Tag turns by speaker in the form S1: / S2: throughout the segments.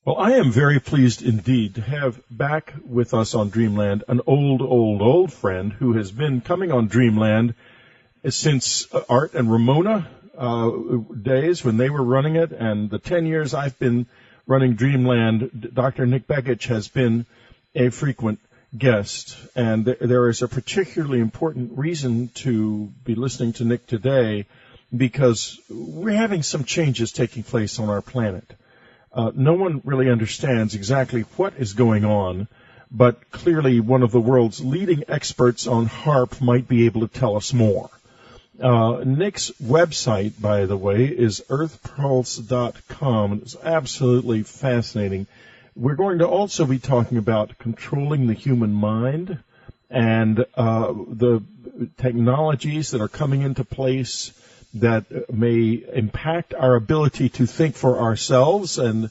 S1: Well, I am very pleased indeed to have back with us on Dreamland an old friend who has been coming on Dreamland since Art and Ramona days when they were running it, and the 10 years I've been running Dreamland. Dr. Nick Begich has been a frequent guest, and there is a particularly important reason to be listening to Nick today, because we're having some changes taking place on our planet. No one really understands exactly what is going on, but clearly one of the world's leading experts on HAARP might be able to tell us more. Nick's website, by the way, is earthpulse.com. It's absolutely fascinating. We're going to also be talking about controlling the human mind and the technologies that are coming into place that may impact our ability to think for ourselves and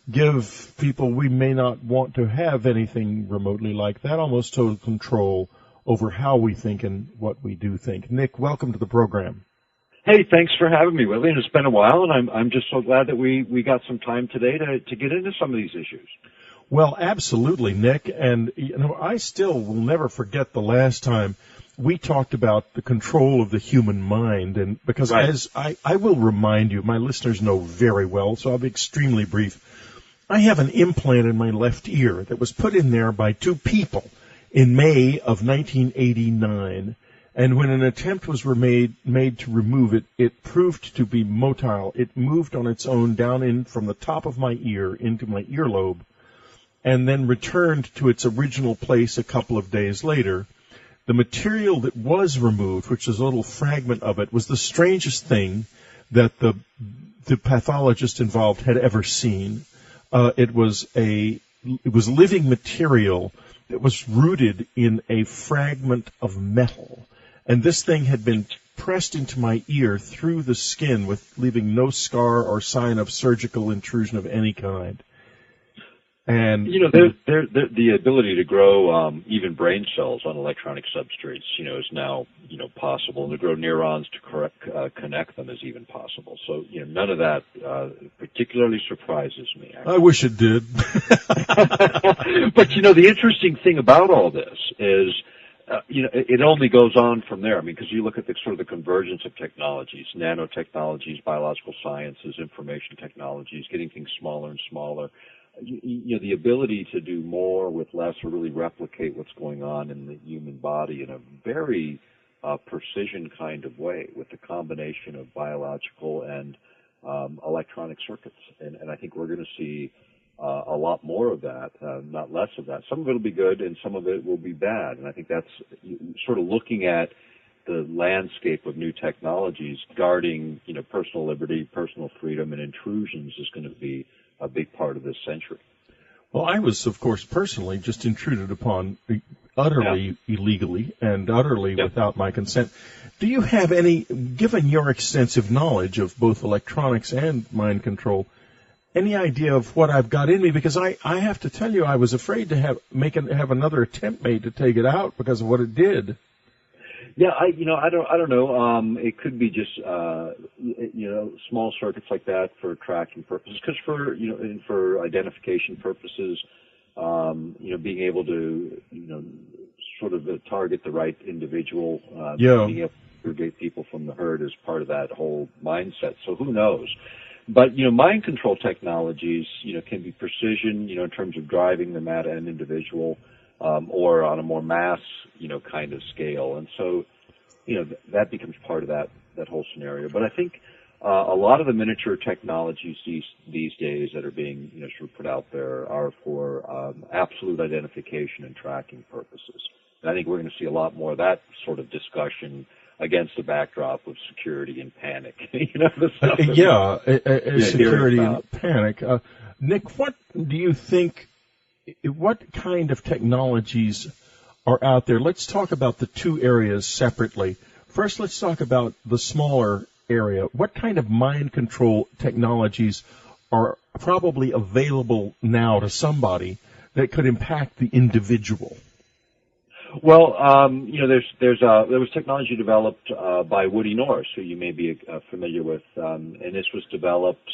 S1: give people we may not want to have anything remotely like that, almost total control over how we think and what we do think. Nick, welcome to the program.
S2: Hey, thanks for having me, Willie. And it's been a while, and I'm just so glad that we got some time today to get into some of these issues.
S1: Well, absolutely, Nick. And, I still will never forget the last time we talked about the control of the human mind. And because as I will remind you, my listeners know very well, so I'll be extremely brief. I have an implant in my left ear that was put in there by two people in May of 1989. And when an attempt was made to remove it, it proved to be motile. It moved on its own down in from the top of my ear into my earlobe, and then returned to its original place a couple of days later. The material that was removed, which is a little fragment of it, was the strangest thing that the pathologist involved had ever seen. It was living material that was rooted in a fragment of metal. And this thing had been pressed into my ear through the skin, leaving no scar or sign of surgical intrusion of any kind. And
S2: there's the ability to grow even brain cells on electronic substrates, is now possible, and to grow neurons to connect them is even possible. So none of that particularly surprises me. Actually.
S1: I wish it did.
S2: But the interesting thing about all this is, it only goes on from there. I mean, because you look at the sort of the convergence of technologies, nanotechnologies, biological sciences, information technologies, getting things smaller and smaller. The ability to do more with less, or really replicate what's going on in the human body in a very precision kind of way, with the combination of biological and electronic circuits. And I think we're going to see a lot more of that, not less of that. Some of it will be good, and some of it will be bad. And I think that's sort of looking at the landscape of new technologies, guarding personal liberty, personal freedom, and intrusions is going to be a big part of this century.
S1: Well, I was, of course, personally just intruded upon utterly illegally and utterly without my consent. Do you have any, given your extensive knowledge of both electronics and mind control, any idea of what I've got in me? Because I have to tell you, I was afraid to have another attempt made to take it out because of what it did.
S2: Yeah, I don't know. It could be just, small circuits like that for tracking purposes. Because for identification purposes, being able to, sort of target the right individual, being able to segregate people from the herd is part of that whole mindset. So who knows? But, mind control technologies, can be precision, in terms of driving them at an individual, or on a more mass, kind of scale. And so, that becomes part of that whole scenario. But I think a lot of the miniature technologies these days that are being, sort of put out there are for absolute identification and tracking purposes. And I think we're going to see a lot more of that sort of discussion against the backdrop of security and panic. The stuff
S1: security and panic. Nick, what do you think? What kind of technologies are out there? Let's talk about the two areas separately. First, let's talk about the smaller area. What kind of mind control technologies are probably available now to somebody that could impact the individual?
S2: Well, there was technology developed by Woody Norris, who you may be familiar with, and this was developed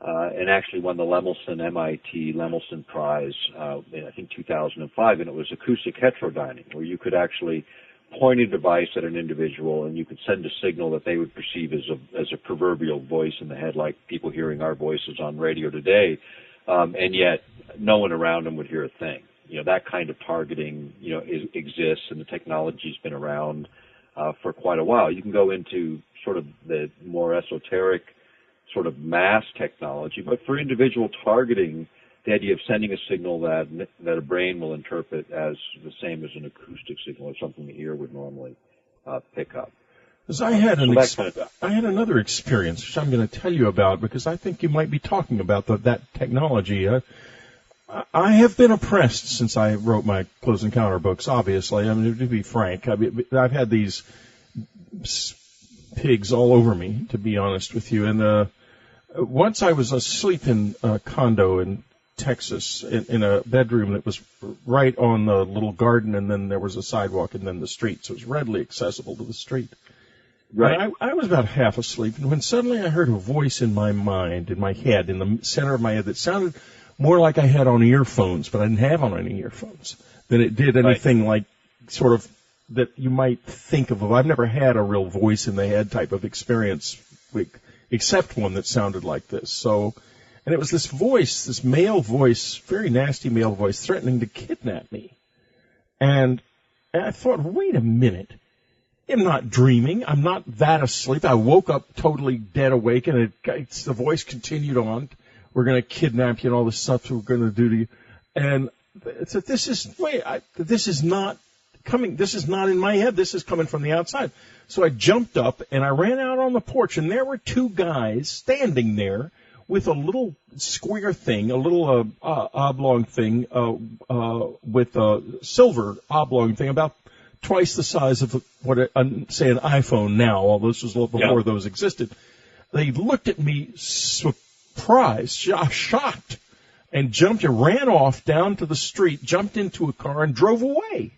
S2: and actually won the MIT Lemelson Prize in, I think, 2005, and it was acoustic heterodyning, where you could actually point a device at an individual and you could send a signal that they would perceive as a proverbial voice in the head, like people hearing our voices on radio today, and yet no one around them would hear a thing. That kind of targeting, exists, and the technology's been around for quite a while. You can go into sort of the more esoteric sort of mass technology, but for individual targeting, the idea of sending a signal that a brain will interpret as the same as an acoustic signal or something the ear would normally pick up.
S1: Because I had another experience, which I'm going to tell you about, because I think you might be talking about that technology. I have been oppressed since I wrote my Close Encounter books, obviously. I mean, to be frank, I've had these pigs all over me, to be honest with you. And once I was asleep in a condo in Texas, in a bedroom that was right on the little garden, and then there was a sidewalk and then the street, so it was readily accessible to the street. Right. I was about half asleep, and when suddenly I heard a voice in my mind, in my head, in the center of my head, that sounded more like I had on earphones, but I didn't have on any earphones, than it did anything like sort of that you might think of. I've never had a real voice in the head type of experience, except one that sounded like this. So, and it was this voice, this male voice, very nasty male voice, threatening to kidnap me. And I thought, wait a minute. I'm not dreaming. I'm not that asleep. I woke up totally dead awake, and the voice continued on. We're going to kidnap you and all this stuff we're going to do to you. And this is not coming. This is not in my head. This is coming from the outside. So I jumped up and I ran out on the porch, and there were two guys standing there with a little square thing, a little oblong thing with a silver oblong thing, about twice the size of say an iPhone now, although this was before those existed. They looked at me surprised, shocked, and ran off down to the street, jumped into a car, and drove away.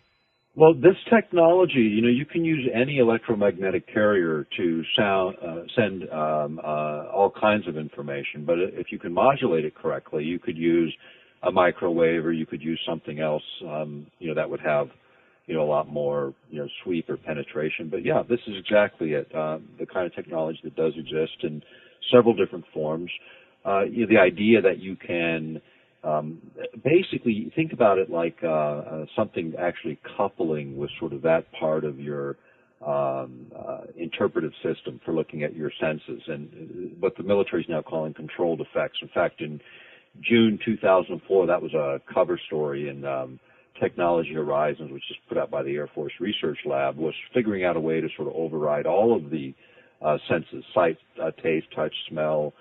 S2: Well, this technology, you can use any electromagnetic carrier to send all kinds of information, but if you can modulate it correctly, you could use a microwave, or you could use something else, that would have a lot more, sweep or penetration. But yeah, this is exactly it. The kind of technology that does exist in several different forms. The idea that you can basically think about it like something actually coupling with sort of that part of your interpretive system for looking at your senses, and what the military is now calling controlled effects. In fact, in June 2004, that was a cover story in Technology Horizons, which is put out by the Air Force Research Lab, was figuring out a way to sort of override all of the senses, sight, taste, touch, smell,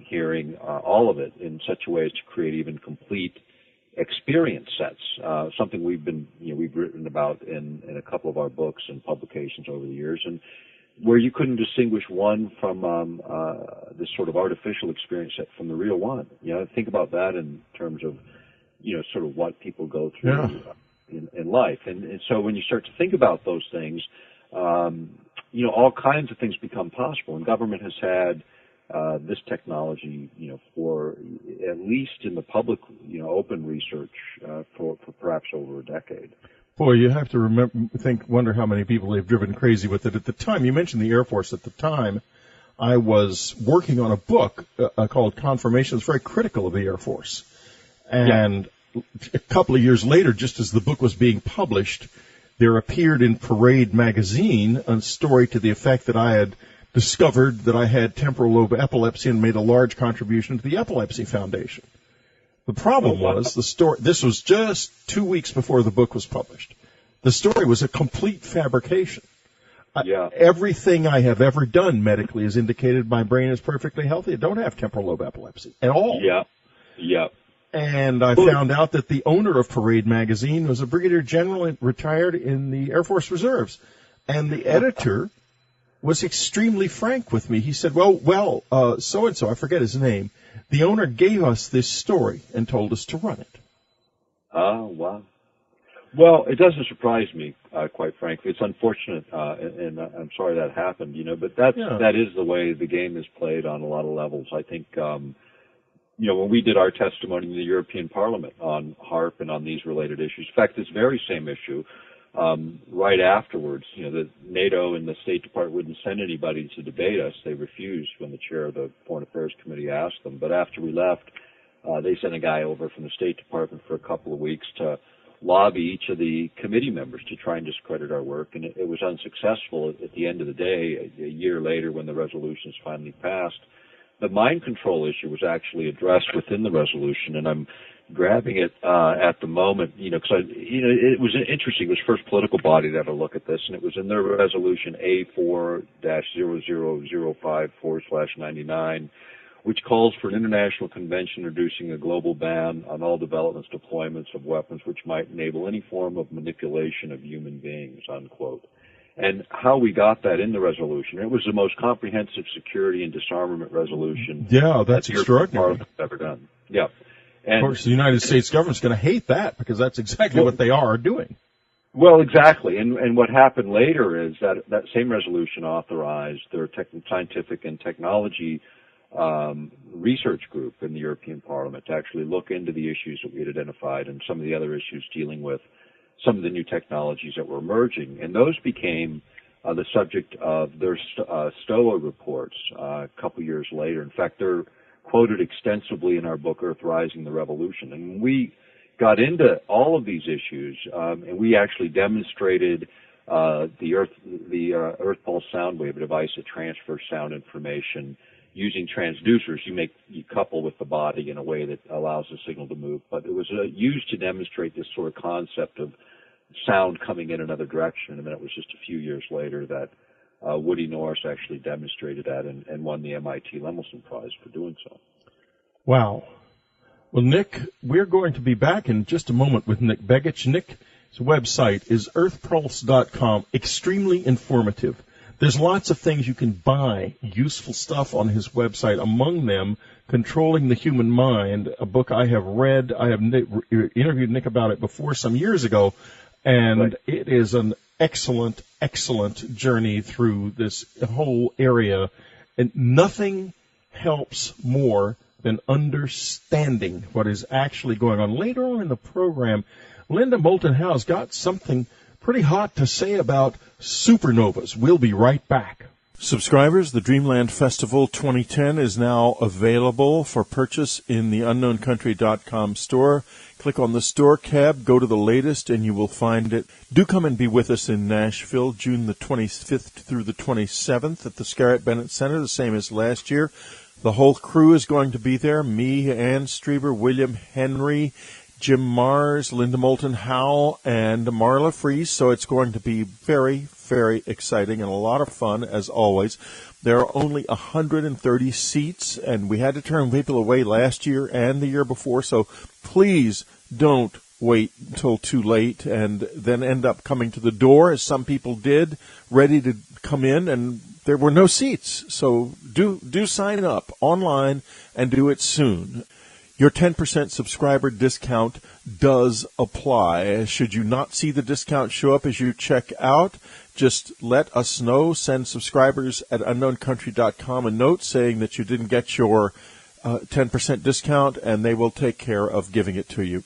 S2: hearing, all of it, in such a way as to create even complete experience sets. Something we've written about in a couple of our books and publications over the years, and where you couldn't distinguish one from this sort of artificial experience set from the real one. Think about that in terms of sort of what people go through in life. And so when you start to think about those things, all kinds of things become possible. And government has had this technology, for at least in the public, open research for perhaps over a decade.
S1: Boy, you have to wonder how many people they've driven crazy with it at the time. You mentioned the Air Force. At the time, I was working on a book called Confirmation. It's very critical of the Air Force. And a couple of years later, just as the book was being published, there appeared in Parade magazine a story to the effect that I had discovered that I had temporal lobe epilepsy and made a large contribution to the Epilepsy Foundation. The problem was this was just 2 weeks before the book was published. The story was a complete fabrication. Everything I have ever done medically has indicated my brain is perfectly healthy. I don't have temporal lobe epilepsy at all. And I found out that the owner of Parade magazine was a brigadier general retired in the Air Force Reserves. And the editor was extremely frank with me. He said, well, so-and-so, I forget his name, the owner gave us this story and told us to run it.
S2: Oh, wow. Well, it doesn't surprise me, quite frankly. It's unfortunate, and I'm sorry that happened, but that is the way the game is played on a lot of levels. I think when we did our testimony in the European Parliament on HAARP and on these related issues. In fact, this very same issue, right afterwards, the NATO and the State Department wouldn't send anybody to debate us. They refused when the chair of the Foreign Affairs Committee asked them. But after we left, they sent a guy over from the State Department for a couple of weeks to lobby each of the committee members to try and discredit our work, and it was unsuccessful. At the end of the day, a year later when the resolutions finally passed, the mind control issue was actually addressed within the resolution, and I'm grabbing it at the moment, because it was interesting. It was the first political body to ever look at this, and it was in their resolution A4-0005/99, which calls for an international convention introducing a global ban on all developments, deployments of weapons which might enable any form of manipulation of human beings, unquote. And how we got that in the resolution, it was the most comprehensive security and disarmament resolution.
S1: Yeah, that's extraordinary.
S2: Ever done. Yeah. And
S1: of course, the United States government's going to hate that because that's exactly what they are doing.
S2: Well, exactly. And what happened later is that same resolution authorized their scientific and technology research group in the European Parliament to actually look into the issues that we had identified and some of the other issues dealing with some of the new technologies that were emerging. And those became the subject of their STOA reports a couple years later. In fact, they're quoted extensively in our book, Earthrising the Revolution. And we got into all of these issues, and we actually demonstrated the Earth Pulse sound wave, a device that transfers sound information using transducers. You couple with the body in a way that allows the signal to move. But it was used to demonstrate this sort of concept of sound coming in another direction. And then it was just a few years later that Woody Norris actually demonstrated that and won the MIT Lemelson Prize for doing so.
S1: Wow. Well, Nick, we're going to be back in just a moment with Nick Begich. Nick's website is earthpulse.com, extremely informative. There's lots of things you can buy, useful stuff on his website, among them Controlling the Human Mind, a book I have read. I have interviewed Nick about it before some years ago, and right. It is an excellent, excellent journey through this whole area, and nothing helps more than understanding what is actually going on. Later on in the program, Linda Moulton Howe's got something pretty hot to say about supernovas. We'll be right back. Subscribers, the Dreamland Festival 2010 is now available for purchase in the unknowncountry.com store. Click on the store tab, go to the latest, and you will find it. Do come and be with us in Nashville, June the 25th through the 27th at the Scarlett Bennett Center, the same as last year. The whole crew is going to be there. Me, Ann Strieber, William Henry, Jim Mars, Linda Moulton Howe, and Marla Fries. So it's going to be very, very exciting and a lot of fun, as always. There are only 130 seats, and we had to turn people away last year and the year before. So please don't wait until too late and then end up coming to the door, as some people did, ready to come in, and there were no seats. So do sign up online and do it soon. Your 10% subscriber discount does apply. Should you not see the discount show up as you check out, just let us know. Send subscribers at unknowncountry.com a note saying that you didn't get your 10% discount, and they will take care of giving it to you.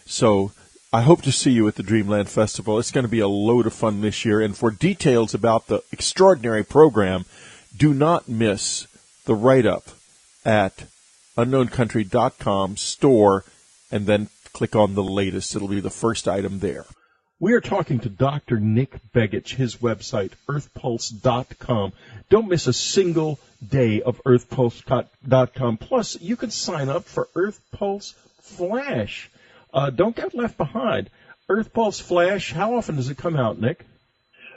S1: So I hope to see you at the Dreamland Festival. It's going to be a load of fun this year. And for details about the extraordinary program, do not miss the write-up at unknowncountry.com store, and then click on the latest. It'll be the first item there. We are talking to Dr. Nick Begich, his website, earthpulse.com. Don't miss a single day of earthpulse.com. Plus, you can sign up for Earth Pulse Flash. Don't get left behind. Earth Pulse Flash, how often does it come out, Nick?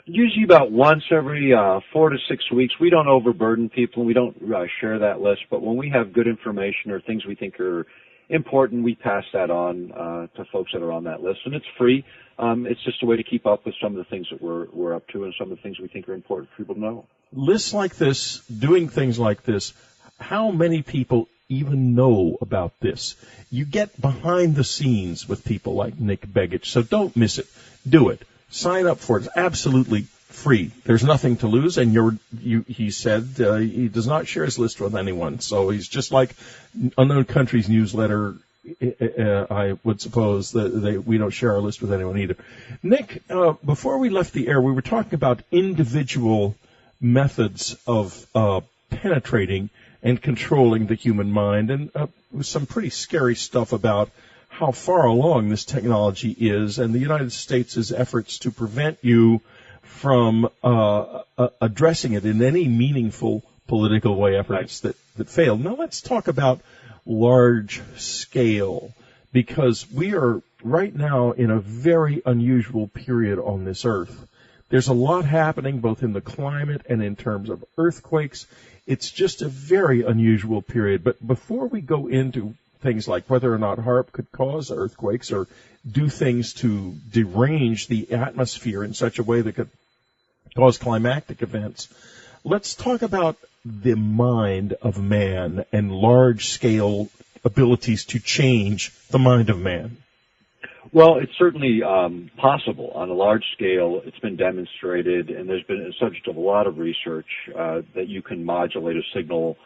S2: Usually about once every 4 to 6 weeks. We don't overburden people. We don't share that list. But when we have good information or things we think are important, we pass that on to folks that are on that list. And it's free. It's just a way to keep up with some of the things that we're up to and some of the things we think are important for people to know. Lists like this, doing things like this, how many people even know about this? You get behind the scenes with people like Nick Begich, so don't miss it. Do it. Sign up for it. It's absolutely
S1: free. There's nothing to lose, and he said he does not share his list with anyone. So he's just like Unknown Country's newsletter. I would suppose that we don't share our list with anyone either. Nick, before we left the air, we were talking about individual methods of penetrating and controlling the human mind, and some pretty scary stuff about how far along this technology is, and the United States' efforts to prevent you from addressing it in any meaningful political way, efforts that failed. Now let's talk about large scale, because we are right now in a very unusual period on this earth. There's a lot happening both in the climate and in terms of earthquakes. It's just a very unusual period. But before we go into things like whether or not HAARP could cause earthquakes or do things to derange the atmosphere in such a way that could cause climactic events, let's talk about the mind of man and large-scale abilities to change the mind of man.
S2: Well, it's certainly possible on a large scale. It's been demonstrated, and there's been a subject of a lot of research that you can modulate a signal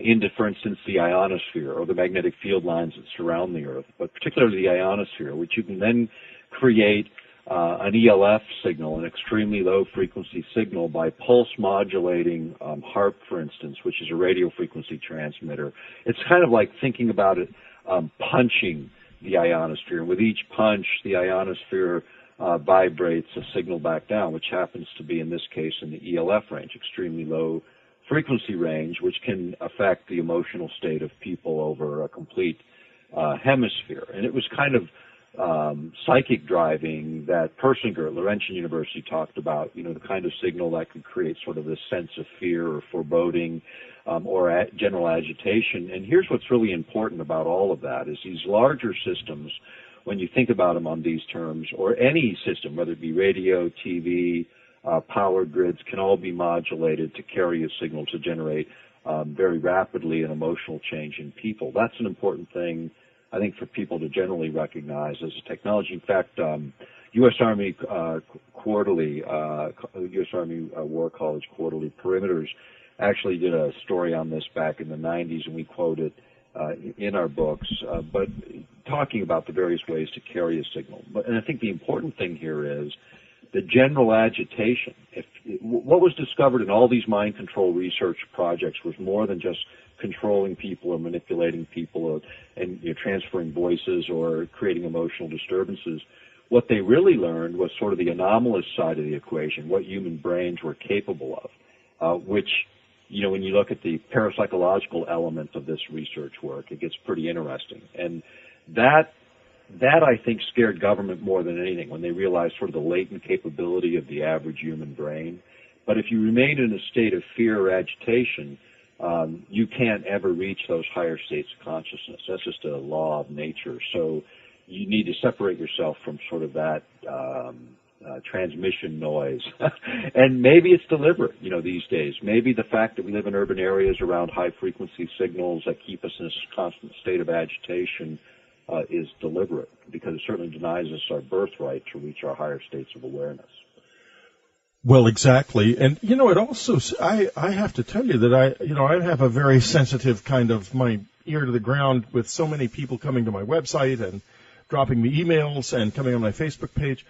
S2: into, for instance, the ionosphere or the magnetic field lines that surround the Earth, but particularly the ionosphere, which you can then create an ELF signal, an extremely low frequency signal, by pulse modulating HAARP, for instance, which is a radio frequency transmitter. It's kind of like thinking about it punching the ionosphere. And with each punch, the ionosphere vibrates a signal back down, which happens to be, in this case, in the ELF range, extremely low frequency range, which can affect the emotional state of people over a complete hemisphere. And it was kind of psychic driving that Persinger at Laurentian University talked about, the kind of signal that could create sort of this sense of fear or foreboding or general agitation. And here's what's really important about all of that is these larger systems, when you think about them on these terms, or any system, whether it be radio, TV, power grids, can all be modulated to carry a signal to generate very rapidly an emotional change in people. That's an important thing, I think, for people to generally recognize as a technology. In fact, U.S. Army Quarterly, U.S. Army War College Quarterly Perimeters actually did a story on this back in the 90s, and we quote it in our books, but talking about the various ways to carry a signal. And I think the important thing here is the general agitation. What was discovered in all these mind control research projects was more than just controlling people or manipulating people and transferring voices or creating emotional disturbances. What they really learned was sort of the anomalous side of the equation, what human brains were capable of, which, when you look at the parapsychological element of this research work, it gets pretty interesting. And that I think scared government more than anything, when they realized sort of the latent capability of the average human brain. But if you remain in a state of fear or agitation, you can't ever reach those higher states of consciousness. That's just a law of nature. So you need to separate yourself from sort of that transmission noise. And maybe it's deliberate, these days. Maybe the fact that we live in urban areas around high-frequency signals that keep us in a constant state of agitation is deliberate, because it certainly denies us our birthright to reach our higher states of awareness.
S1: Well, exactly. And, it also, I have to tell you that I have a very sensitive kind of my ear to the ground with so many people coming to my website and dropping me emails and coming on my Facebook page.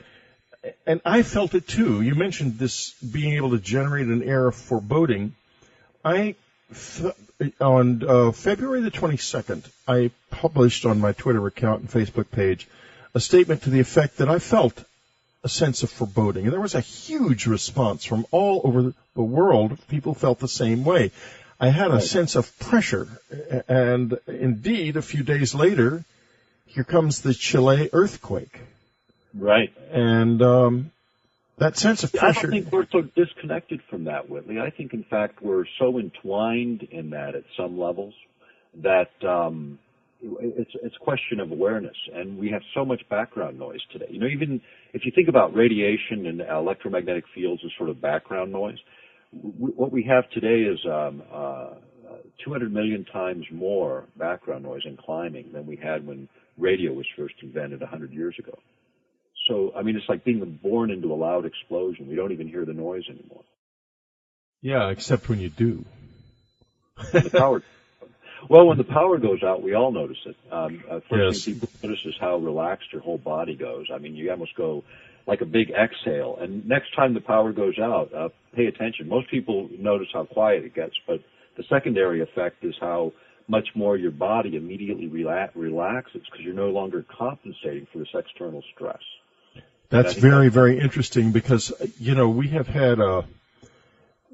S1: And I felt it too. You mentioned this being able to generate an air of foreboding. On February the 22nd, I published on my Twitter account and Facebook page a statement to the effect that I felt a sense of foreboding. And there was a huge response from all over the world. People felt the same way. I had a sense of pressure. And indeed, a few days later, here comes the Chile earthquake. Right. And that sense of pressure.
S2: I don't think we're so disconnected from that, Whitley. I think, in fact, we're so entwined in that at some levels that it's a question of awareness. And we have so much background noise today. Even if you think about radiation and electromagnetic fields as sort of background noise, what we have today is 200 million times more background noise in climbing than we had when radio was first invented 100 years ago. So, I mean, it's like being born into a loud explosion. We don't even hear the noise anymore.
S1: Yeah, except when you do.
S2: When the power, well, when the power goes out, we all notice it. First thing people notice is how relaxed your whole body goes. I mean, you almost go like a big exhale. And next time the power goes out, pay attention. Most people notice how quiet it gets, but the secondary effect is how much more your body immediately relaxes because you're no longer compensating for this external stress.
S1: That's very, very interesting because, you know,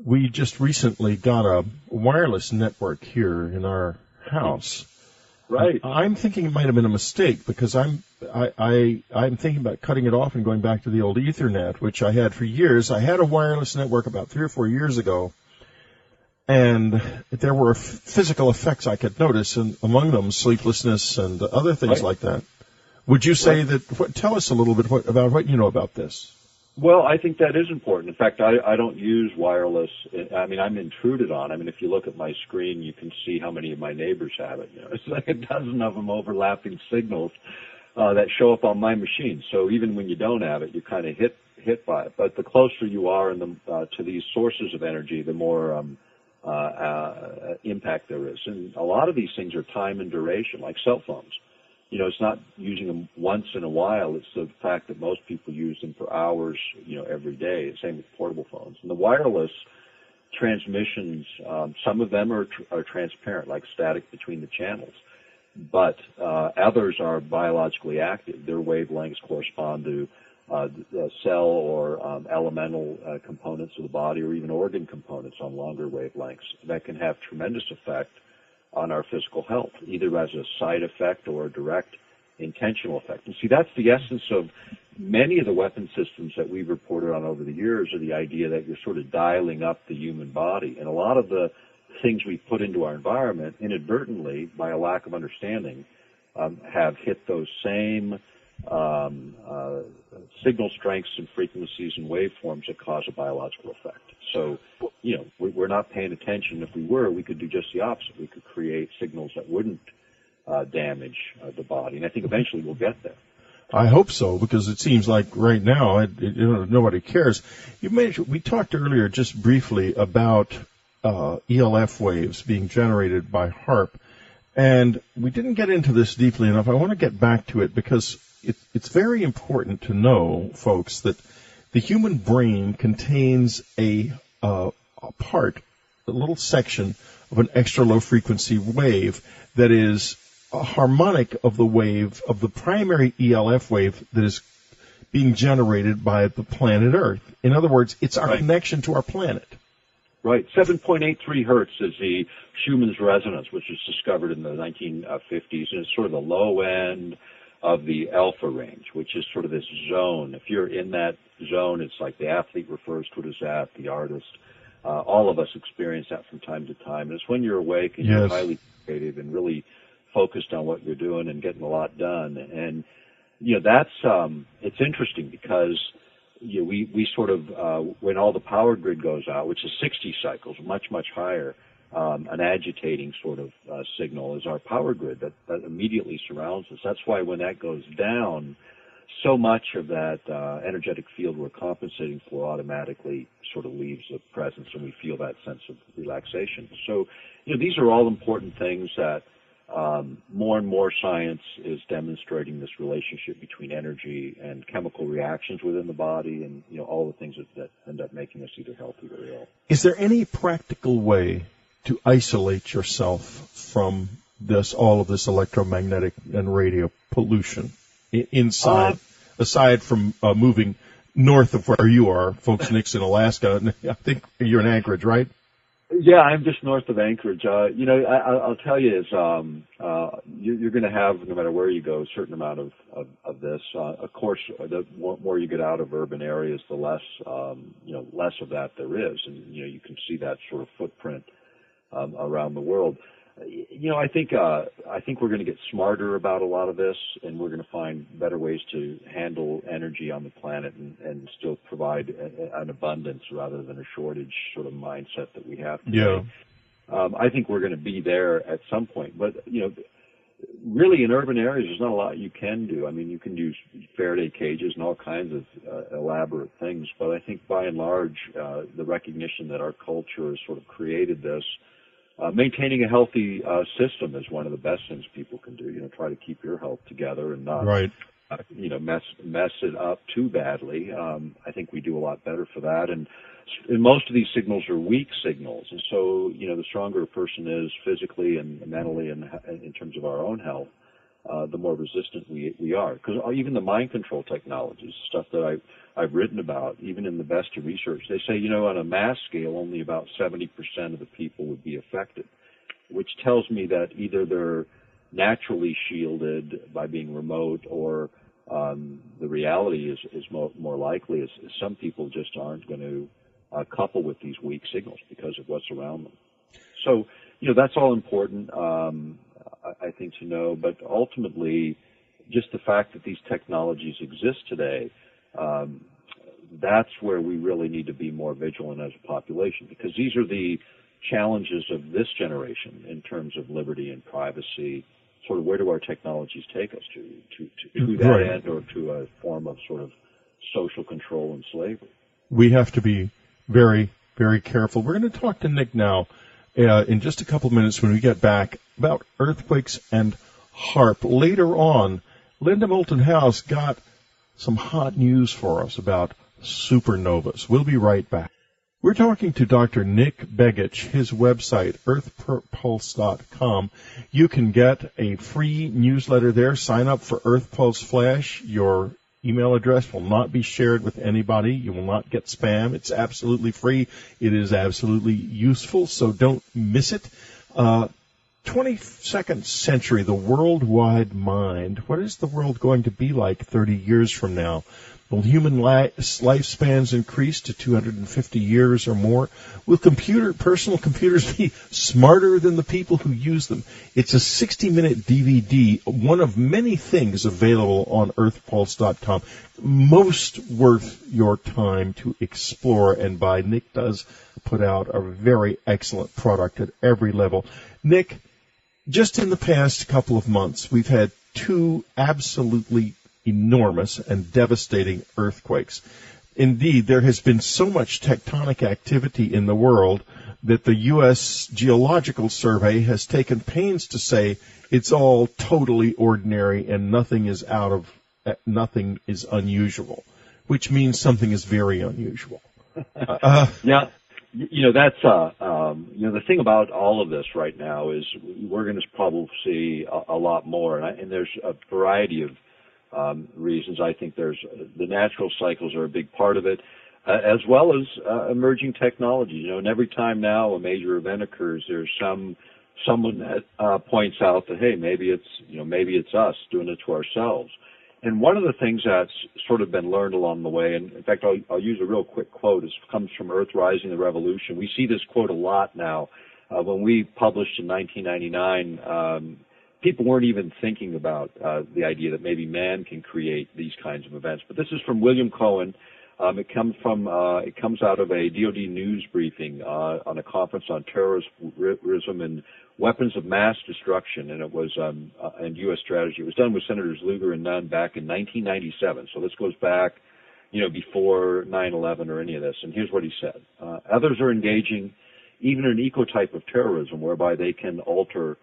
S1: we just recently got a wireless network here in our house.
S2: Right.
S1: I'm thinking it might have been a mistake because I'm thinking about cutting it off and going back to the old Ethernet, which I had for years. I had a wireless network about 3 or 4 years ago, and there were physical effects I could notice, and among them sleeplessness and other things like that. Would you say that? Tell us a little bit about what you know about this.
S2: Well, I think that is important. In fact, I don't use wireless. I mean, I'm intruded on. I mean, if you look at my screen, you can see how many of my neighbors have it. You know, it's like a dozen of them overlapping signals that show up on my machine. So even when you don't have it, you kind of hit by it. But the closer you are to these sources of energy, the more impact there is. And a lot of these things are time and duration, like cell phones. You know, it's not using them once in a while. It's the fact that most people use them for hours, you know, every day. Same with portable phones. And the wireless transmissions, some of them are transparent, like static between the channels. But others are biologically active. Their wavelengths correspond to the cell or elemental components of the body or even organ components on longer wavelengths that can have tremendous effect on our physical health, either as a side effect or a direct intentional effect. And see, that's the essence of many of the weapon systems that we've reported on over the years, are the idea that you're sort of dialing up the human body. And a lot of the things we put into our environment inadvertently, by a lack of understanding, have hit those same signal strengths and frequencies and waveforms that cause a biological effect. So, you know, we're not paying attention. If we were, we could do just the opposite. We could create signals that wouldn't damage the body. And I think eventually we'll get there.
S1: I hope so, because it seems like right now nobody cares. We talked earlier just briefly about ELF waves being generated by HAARP, and we didn't get into this deeply enough. I want to get back to it because it's very important to know, folks, that the human brain contains a little section of an extra low frequency wave that is a harmonic of the wave of the primary ELF wave that is being generated by the planet Earth. In other words, it's our connection to our planet.
S2: Right. 7.83 hertz is the Schumann's resonance, which was discovered in the 1950s, and it's sort of the low end of the alpha range, which is sort of this zone. If you're in that zone, it's like the athlete refers to it as that, the artist. All of us experience that from time to time. And it's when you're awake and you're highly creative and really focused on what you're doing and getting a lot done. And, you know, that's, it's interesting because, you know, we sort of, when all the power grid goes out, which is 60 cycles, much, much higher, an agitating sort of signal is our power grid that immediately surrounds us. That's why when that goes down, so much of that energetic field we're compensating for automatically sort of leaves the presence, and we feel that sense of relaxation. So, you know, these are all important things that more and more science is demonstrating, this relationship between energy and chemical reactions within the body, and, you know, all the things that end up making us either healthy or ill.
S1: Is there any practical way to isolate yourself from all of this electromagnetic and radio pollution aside from moving north of where you are, folks? Nick's in Alaska, and I think you're in Anchorage, right?
S2: Yeah, I'm just north of Anchorage. You know, I'll tell you is you're going to have, no matter where you go, a certain amount of this. Of course, the more you get out of urban areas, the less less of that there is, and you know, you can see that sort of footprint around the world. You know, I think we're going to get smarter about a lot of this, and we're going to find better ways to handle energy on the planet and still provide an abundance rather than a shortage sort of mindset that we have today.
S1: Yeah.
S2: I think we're going to be there at some point, but you know, really in urban areas, there's not a lot you can do. I mean, you can use Faraday cages and all kinds of elaborate things, but I think by and large, the recognition that our culture has sort of created this, maintaining a healthy system is one of the best things people can do. You know, try to keep your health together and not,
S1: right.
S2: Mess it up too badly. I think we do a lot better for that. And most of these signals are weak signals. And so, the stronger a person is physically and mentally and in terms of our own health, the more resistant we are. Because even the mind control technologies, stuff that I've written about, even in the best of research, they say, on a mass scale, only about 70% of the people would be affected, which tells me that either they're naturally shielded by being remote, or the reality is more likely is some people just aren't going to couple with these weak signals because of what's around them. So, that's all important, I think, to know. But ultimately, just the fact that these technologies exist today, that's where we really need to be more vigilant as a population, because these are the challenges of this generation in terms of liberty and privacy. Sort of where do our technologies take us to that
S1: right.
S2: end, or to a form of sort of social control and slavery?
S1: We have to be very, very careful. We're going to talk to Nick now in just a couple of minutes when we get back about earthquakes and HAARP. Later on, Linda Moulton House got some hot news for us about supernovas. We'll be right back. We're talking to Dr. Nick Begich, his website, earthpulse.com. You can get a free newsletter there. Sign up for Earth Pulse Flash. Your email address will not be shared with anybody. You will not get spam. It's absolutely free. It is absolutely useful, so don't miss it. 22nd century, the worldwide mind. What is the world going to be like 30 years from now? Will human lifespans increase to 250 years or more? Will personal computers be smarter than the people who use them? It's a 60-minute DVD, one of many things available on earthpulse.com. Most worth your time to explore and buy. Nick does put out a very excellent product at every level. Nick, just in the past couple of months, we've had two absolutely enormous and devastating earthquakes. Indeed, there has been so much tectonic activity in the world that the U.S. Geological Survey has taken pains to say it's all totally ordinary and nothing is unusual, which means something is very unusual.
S2: Yeah. That's the thing about all of this right now is we're going to probably see a lot more, and there's a variety of reasons. I think there's the natural cycles are a big part of it, as well as emerging technology. And every time now a major event occurs, there's someone that points out that, hey, maybe it's us doing it to ourselves. And one of the things that's sort of been learned along the way, and in fact I'll use a real quick quote. It comes from Earth Rising: The Revolution. We see this quote a lot now. When we published in 1999. People weren't even thinking about the idea that maybe man can create these kinds of events. But this is from William Cohen. It comes out of a DoD news briefing on a conference on terrorism and weapons of mass destruction, and it was and U.S. strategy. It was done with Senators Lugar and Nunn back in 1997. So this goes back, before 9/11 or any of this. And here's what he said: others are engaging even in an eco-type of terrorism whereby they can alter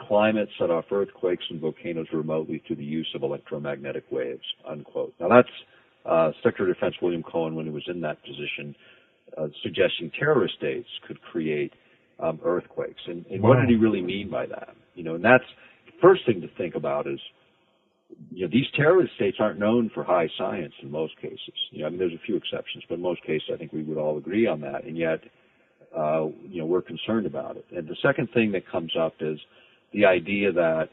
S2: climate, set off earthquakes and volcanoes remotely through the use of electromagnetic waves, unquote. Now that's Secretary of Defense William Cohen, when he was in that position, suggesting terrorist states could create earthquakes. And
S1: Wow.
S2: What did he really mean by that? And that's the first thing to think about is, these terrorist states aren't known for high science in most cases. There's a few exceptions, but in most cases I think we would all agree on that. And yet, we're concerned about it. And the second thing that comes up is the idea that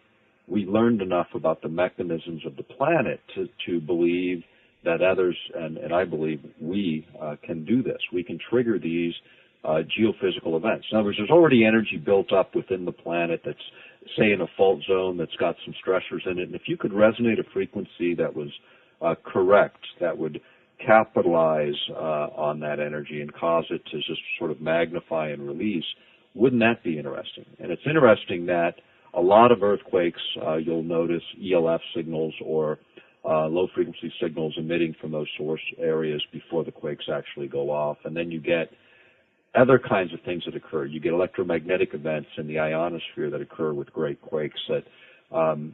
S2: we learned enough about the mechanisms of the planet to believe that others, and I believe we can do this. We can trigger these geophysical events. In other words, there's already energy built up within the planet that's, say, in a fault zone that's got some stressors in it. And if you could resonate a frequency that was correct, that would capitalize on that energy and cause it to just sort of magnify and release, wouldn't that be interesting? And it's interesting that a lot of earthquakes, you'll notice ELF signals or low-frequency signals emitting from those source areas before the quakes actually go off. And then you get other kinds of things that occur. You get electromagnetic events in the ionosphere that occur with great quakes that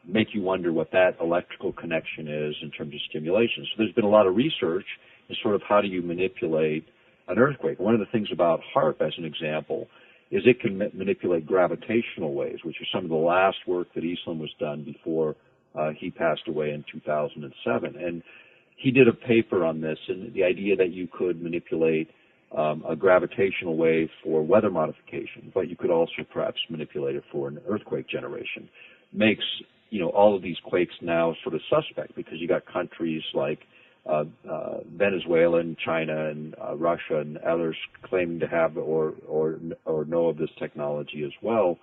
S2: make you wonder what that electrical connection is in terms of stimulation. So there's been a lot of research in sort of how do you manipulate an earthquake. One of the things about HAARP, as an example, is it can manipulate gravitational waves, which is some of the last work that Eastland was done before he passed away in 2007. And he did a paper on this, and the idea that you could manipulate a gravitational wave for weather modification, but you could also perhaps manipulate it for an earthquake generation, makes, all of these quakes now sort of suspect, because you got countries like Venezuela and China and Russia and others claiming to have or know of this technology as well.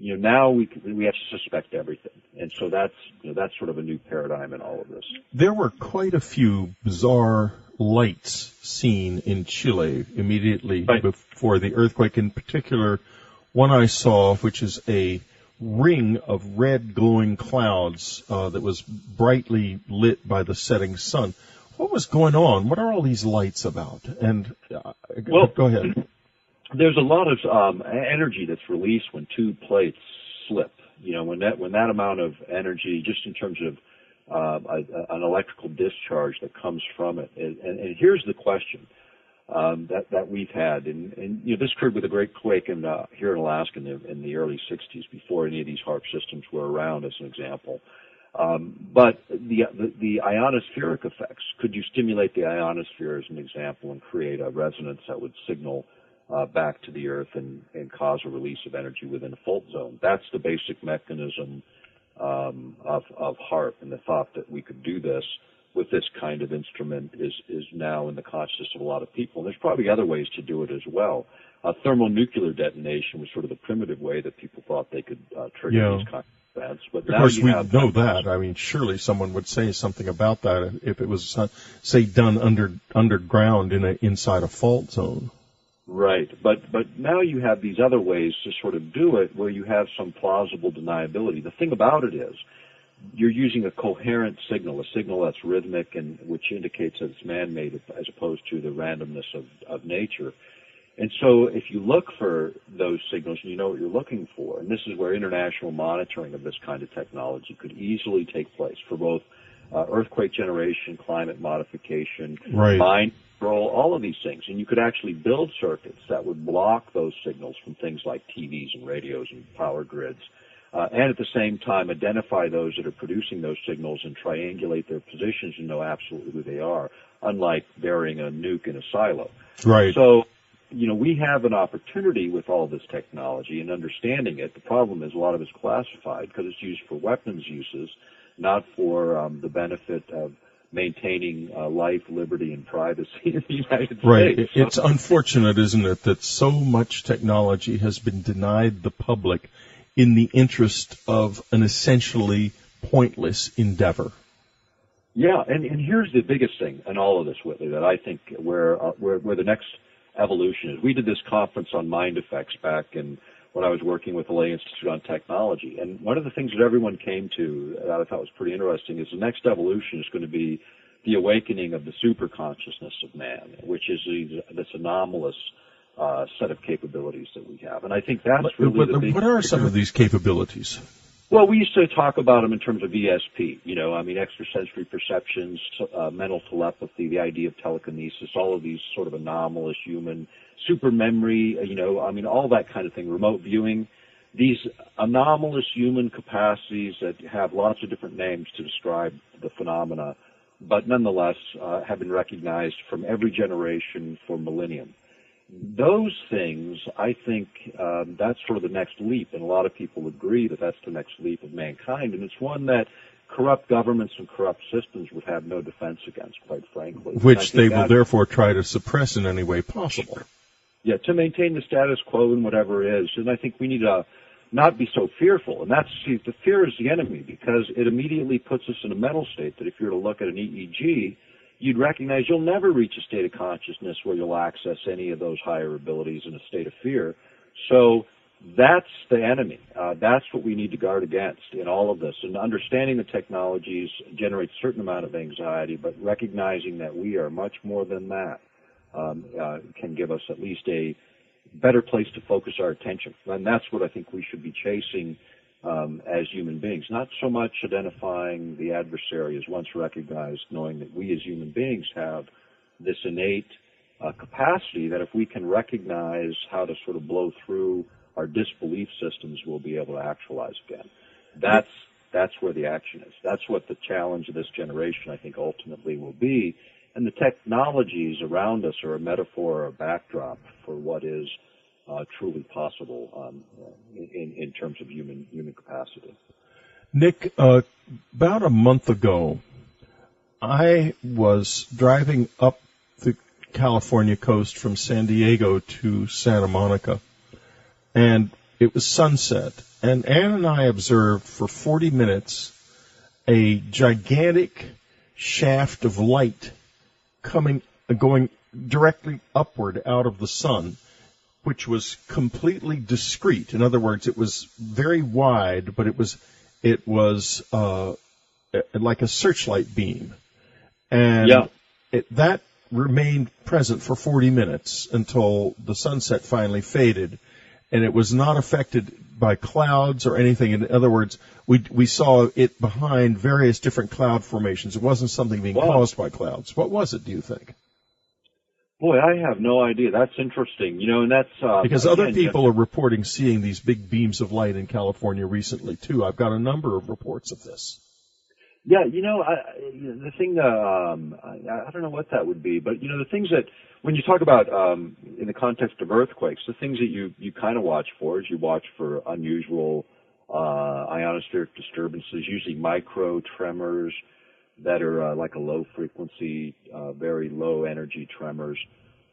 S2: Now we have to suspect everything, and so that's sort of a new paradigm in all of this.
S1: There were quite a few bizarre lights seen in Chile immediately before the earthquake. In particular, one I saw, which is a ring of red glowing clouds that was brightly lit by the setting sun. What was going on? What are all these lights about? And go ahead.
S2: There's a lot of energy that's released when two plates slip. When that amount of energy, just in terms of an electrical discharge that comes from it. And here's the question that we've had, and this occurred with a great quake here in Alaska in the early 60s, before any of these HAARP systems were around, as an example. But the ionospheric effects, could you stimulate the ionosphere, as an example, and create a resonance that would signal back to the Earth and cause a release of energy within a fault zone? That's the basic mechanism of HAARP, and the thought that we could do this with this kind of instrument is now in the consciousness of a lot of people. And there's probably other ways to do it as well. Thermonuclear detonation was sort of the primitive way that people thought they could trigger these kinds of events. But
S1: of course, we know that. I mean, surely someone would say something about that if it was, say, done underground inside a fault zone.
S2: Right, but now you have these other ways to sort of do it where you have some plausible deniability. The thing about it is you're using a coherent signal, a signal that's rhythmic and which indicates that it's man-made as opposed to the randomness of nature. And so if you look for those signals and you know what you're looking for, and this is where international monitoring of this kind of technology could easily take place for both earthquake generation, climate modification, mine control, all of these things. And you could actually build circuits that would block those signals from things like TVs and radios and power grids. And at the same time, identify those that are producing those signals and triangulate their positions and know absolutely who they are, unlike burying a nuke in a silo.
S1: Right.
S2: So, we have an opportunity with all this technology and understanding it. The problem is a lot of it's classified because it's used for weapons uses, not for the benefit of maintaining life, liberty, and privacy in the United States.
S1: Right. It's unfortunate, isn't it, that so much technology has been denied the public in the interest of an essentially pointless endeavor.
S2: Yeah, and here's the biggest thing in all of this, Whitley, that I think where the next evolution is. We did this conference on mind effects back when I was working with the Lay Institute on Technology, and one of the things that everyone came to that I thought was pretty interesting is the next evolution is going to be the awakening of the super consciousness of man, which is this anomalous set of capabilities that we have. And I think that's really the big...
S1: What are some of these capabilities?
S2: Well, we used to talk about them in terms of ESP, extrasensory perceptions, mental telepathy, the idea of telekinesis, all of these sort of anomalous human, super memory, all that kind of thing, remote viewing, these anomalous human capacities that have lots of different names to describe the phenomena, but nonetheless have been recognized from every generation for millennium. Those things, I think, that's sort of the next leap, and a lot of people agree that that's the next leap of mankind, and it's one that corrupt governments and corrupt systems would have no defense against, quite frankly.
S1: Which they will therefore try to suppress in any way possible.
S2: Yeah, to maintain the status quo and whatever it is, and I think we need to not be so fearful, and the fear is the enemy, because it immediately puts us in a mental state that if you were to look at an EEG, you'd recognize you'll never reach a state of consciousness where you'll access any of those higher abilities in a state of fear. So That's the enemy. That's what we need to guard against in all of this. And understanding the technologies generates a certain amount of anxiety, but recognizing that we are much more than that can give us at least a better place to focus our attention. And that's what I think we should be chasing as human beings. Not so much identifying the adversary as once recognized, knowing that we as human beings have this innate capacity that if we can recognize how to sort of blow through our disbelief systems, we'll be able to actualize again. That's where the action is. That's what the challenge of this generation, I think, ultimately will be. And the technologies around us are a metaphor or a backdrop for what is truly possible in terms of human capacity.
S1: Nick, about a month ago, I was driving up the California coast from San Diego to Santa Monica, and it was sunset. And Ann and I observed for 40 minutes a gigantic shaft of light going directly upward out of the sun, which was completely discrete. In other words, it was very wide, but it was like a searchlight beam. And that remained present for 40 minutes until the sunset finally faded, and it was not affected by clouds or anything. In other words, we saw it behind various different cloud formations. It wasn't something being caused by clouds. What was it, do you think?
S2: Boy, I have no idea. That's interesting. And that's
S1: because other people are reporting seeing these big beams of light in California recently too. I've got a number of reports of this.
S2: Yeah, the thing I don't know what that would be, but the things that when you talk about in the context of earthquakes, the things that you kind of watch for is you watch for unusual ionospheric disturbances, usually micro tremors that are like a low frequency, very low energy tremors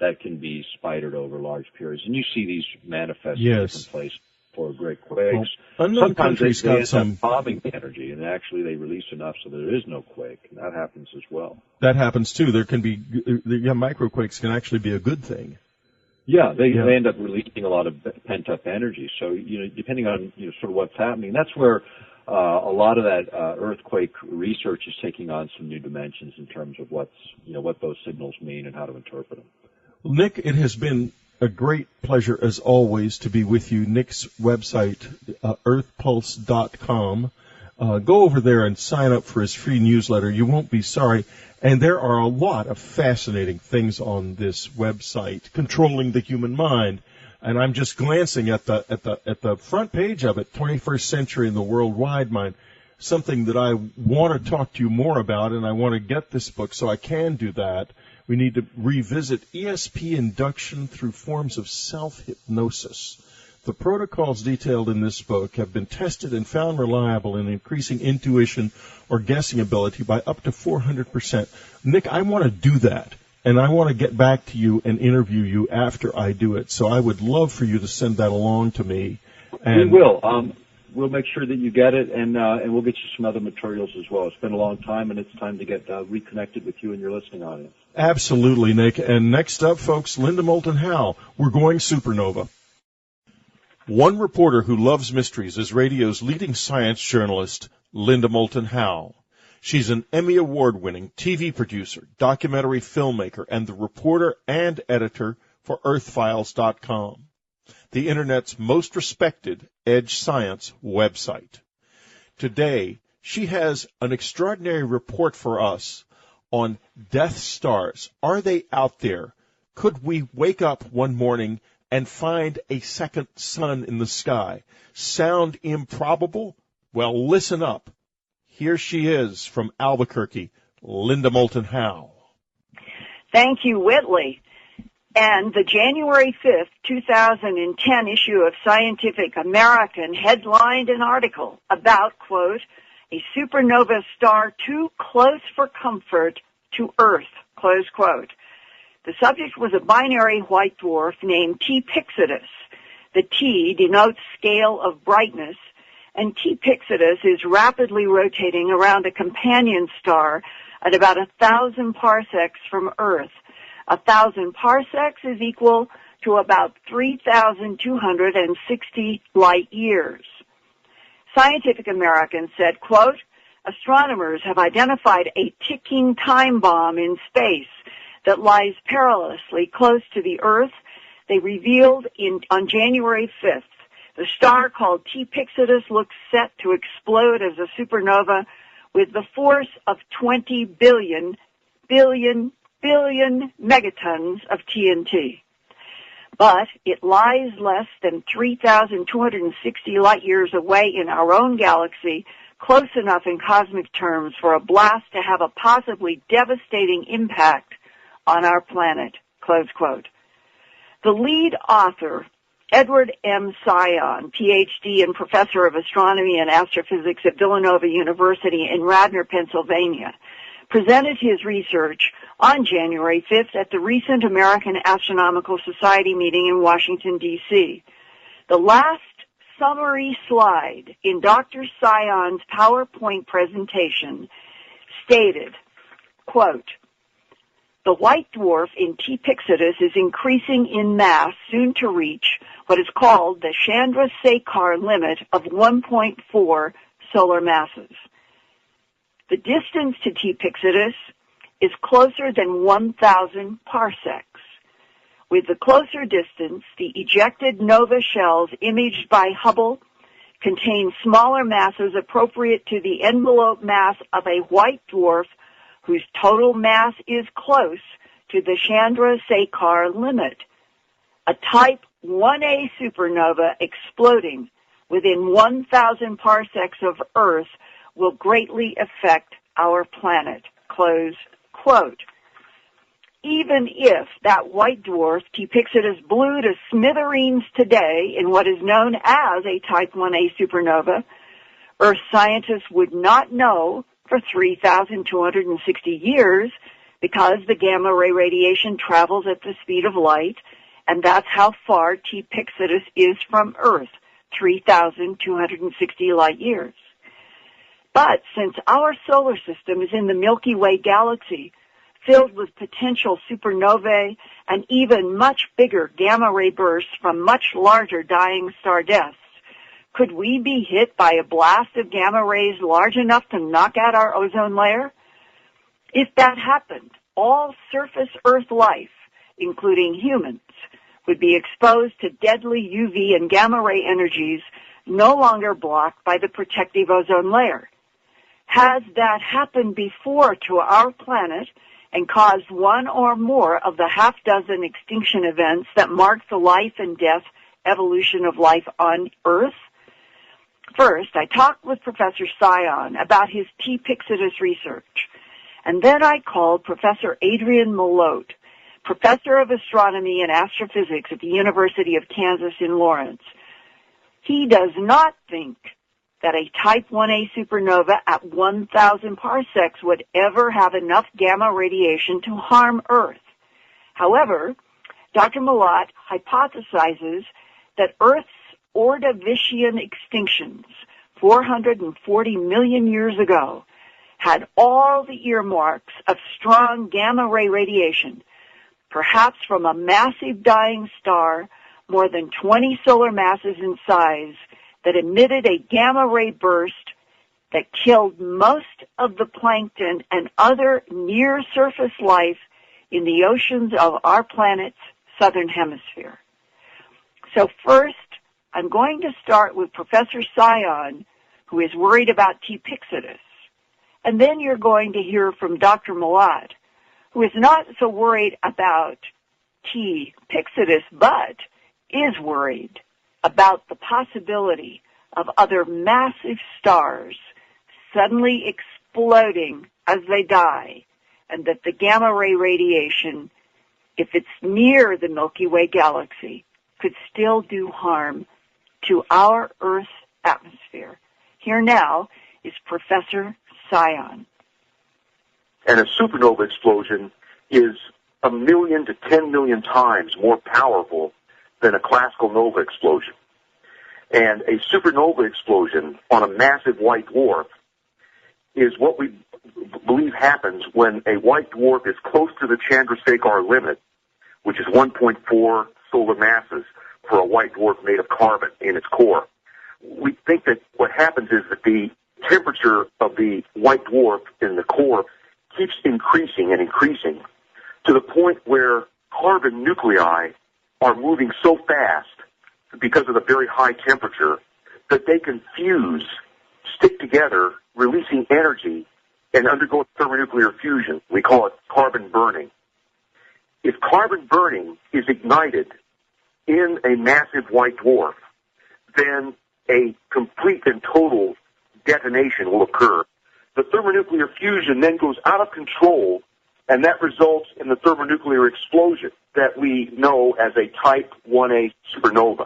S2: that can be spidered over large periods, and you see these manifest in different places. For great quakes. Well, sometimes they end up bombing the energy, and actually they release enough so there is no quake. And that happens as well.
S1: That happens too. There can be microquakes can actually be a good thing.
S2: Yeah, they end up releasing a lot of pent up energy. So depending on sort of what's happening, that's where a lot of that earthquake research is taking on some new dimensions in terms of what those signals mean and how to interpret them.
S1: Well, Nick, it has been a great pleasure, as always, to be with you. Nick's website, earthpulse.com. Go over there and sign up for his free newsletter. You won't be sorry. And there are a lot of fascinating things on this website, controlling the human mind. And I'm just glancing at the front page of it, 21st Century and the Worldwide Mind, something that I want to talk to you more about, and I want to get this book so I can do that. We need to revisit ESP induction through forms of self-hypnosis. The protocols detailed in this book have been tested and found reliable in increasing intuition or guessing ability by up to 400%. Nick, I want to do that, and I want to get back to you and interview you after I do it. So I would love for you to send that along to me.
S2: And we will. We'll make sure that you get it, and we'll get you some other materials as well. It's been a long time, and it's time to get reconnected with you and your listening audience.
S1: Absolutely, Nick. And next up, folks, Linda Moulton Howe. We're going supernova. One reporter who loves mysteries is radio's leading science journalist, Linda Moulton Howe. She's an Emmy Award-winning TV producer, documentary filmmaker, and the reporter and editor for EarthFiles.com, the Internet's most respected edge science website. Today, she has an extraordinary report for us on Death Stars. Are they out there? Could we wake up one morning and find a second sun in the sky? Sound improbable? Well, listen up. Here she is from Albuquerque, Linda Moulton Howe.
S3: Thank you, Whitley. And the January 5th, 2010 issue of Scientific American headlined an article about, quote, a supernova star too close for comfort to Earth, close quote. The subject was a binary white dwarf named T Pyxidus. The T denotes scale of brightness, and T Pyxidus is rapidly rotating around a companion star at about 1,000 parsecs from Earth. 1,000 parsecs is equal to to about 3,260 light years. Scientific American said, quote, astronomers have identified a ticking time bomb in space that lies perilously close to the Earth. They revealed on January 5th. The star called T Pyxidus looks set to explode as a supernova with the force of 20 billion megatons of TNT. But it lies less than 3,260 light years away in our own galaxy, close enough in cosmic terms for a blast to have a possibly devastating impact on our planet, close quote. The lead author, Edward M. Sion, Ph.D. and Professor of Astronomy and Astrophysics at Villanova University in Radnor, Pennsylvania, presented his research on January 5th at the recent American Astronomical Society meeting in Washington, D.C. The last summary slide in Dr. Sion's PowerPoint presentation stated, quote, the white dwarf in T Pyxidus is increasing in mass, soon to reach what is called the Chandrasekhar limit of 1.4 solar masses. The distance to T Pyxidus is closer than 1,000 parsecs. With the closer distance, the ejected nova shells imaged by Hubble contain smaller masses appropriate to the envelope mass of a white dwarf whose total mass is close to the Chandrasekhar limit. A type 1A supernova exploding within 1,000 parsecs of Earth will greatly affect our planet, close quote. Even if that white dwarf, T Pyxidus, blew to smithereens today in what is known as a type 1A supernova, Earth scientists would not know for 3,260 years because the gamma ray radiation travels at the speed of light, and that's how far T Pyxidus is from Earth, 3,260 light years. But since our solar system is in the Milky Way galaxy, filled with potential supernovae and even much bigger gamma ray bursts from much larger dying star deaths, could we be hit by a blast of gamma rays large enough to knock out our ozone layer? If that happened, all surface Earth life, including humans, would be exposed to deadly UV and gamma ray energies no longer blocked by the protective ozone layer. Has that happened before to our planet and caused one or more of the half-dozen extinction events that mark the life and death evolution of life on Earth? First, I talked with Professor Sion about his T Pyxidus research, and then I called Professor Adrian Malott, Professor of Astronomy and Astrophysics at the University of Kansas in Lawrence. He does not think that a type 1A supernova at 1,000 parsecs would ever have enough gamma radiation to harm Earth. However, Dr. Malott hypothesizes that Earth's Ordovician extinctions 440 million years ago had all the earmarks of strong gamma ray radiation, perhaps from a massive dying star more than 20 solar masses in size that emitted a gamma ray burst that killed most of the plankton and other near-surface life in the oceans of our planet's southern hemisphere. So first, I'm going to start with Professor Sion, who is worried about T Pyxidus, and then you're going to hear from Dr. Malott, who is not so worried about T Pyxidus, but is worried about the possibility of other massive stars suddenly exploding as they die, and that the gamma ray radiation, if it's near the Milky Way galaxy, could still do harm to our Earth's atmosphere. Here now is Professor Sion.
S4: And a supernova explosion is 1 million to 10 million times more powerful than a classical nova explosion. And a supernova explosion on a massive white dwarf is what we believe happens when a white dwarf is close to the Chandrasekhar limit, which is 1.4 solar masses for a white dwarf made of carbon in its core. We think that what happens is that the temperature of the white dwarf in the core keeps increasing and increasing to the point where carbon nuclei are moving so fast because of the very high temperature that they can fuse, stick together, releasing energy, and undergo thermonuclear fusion. We call it carbon burning. If carbon burning is ignited in a massive white dwarf, then a complete and total detonation will occur. The thermonuclear fusion then goes out of control, and that results in the thermonuclear explosion that we know as a Type 1A supernova.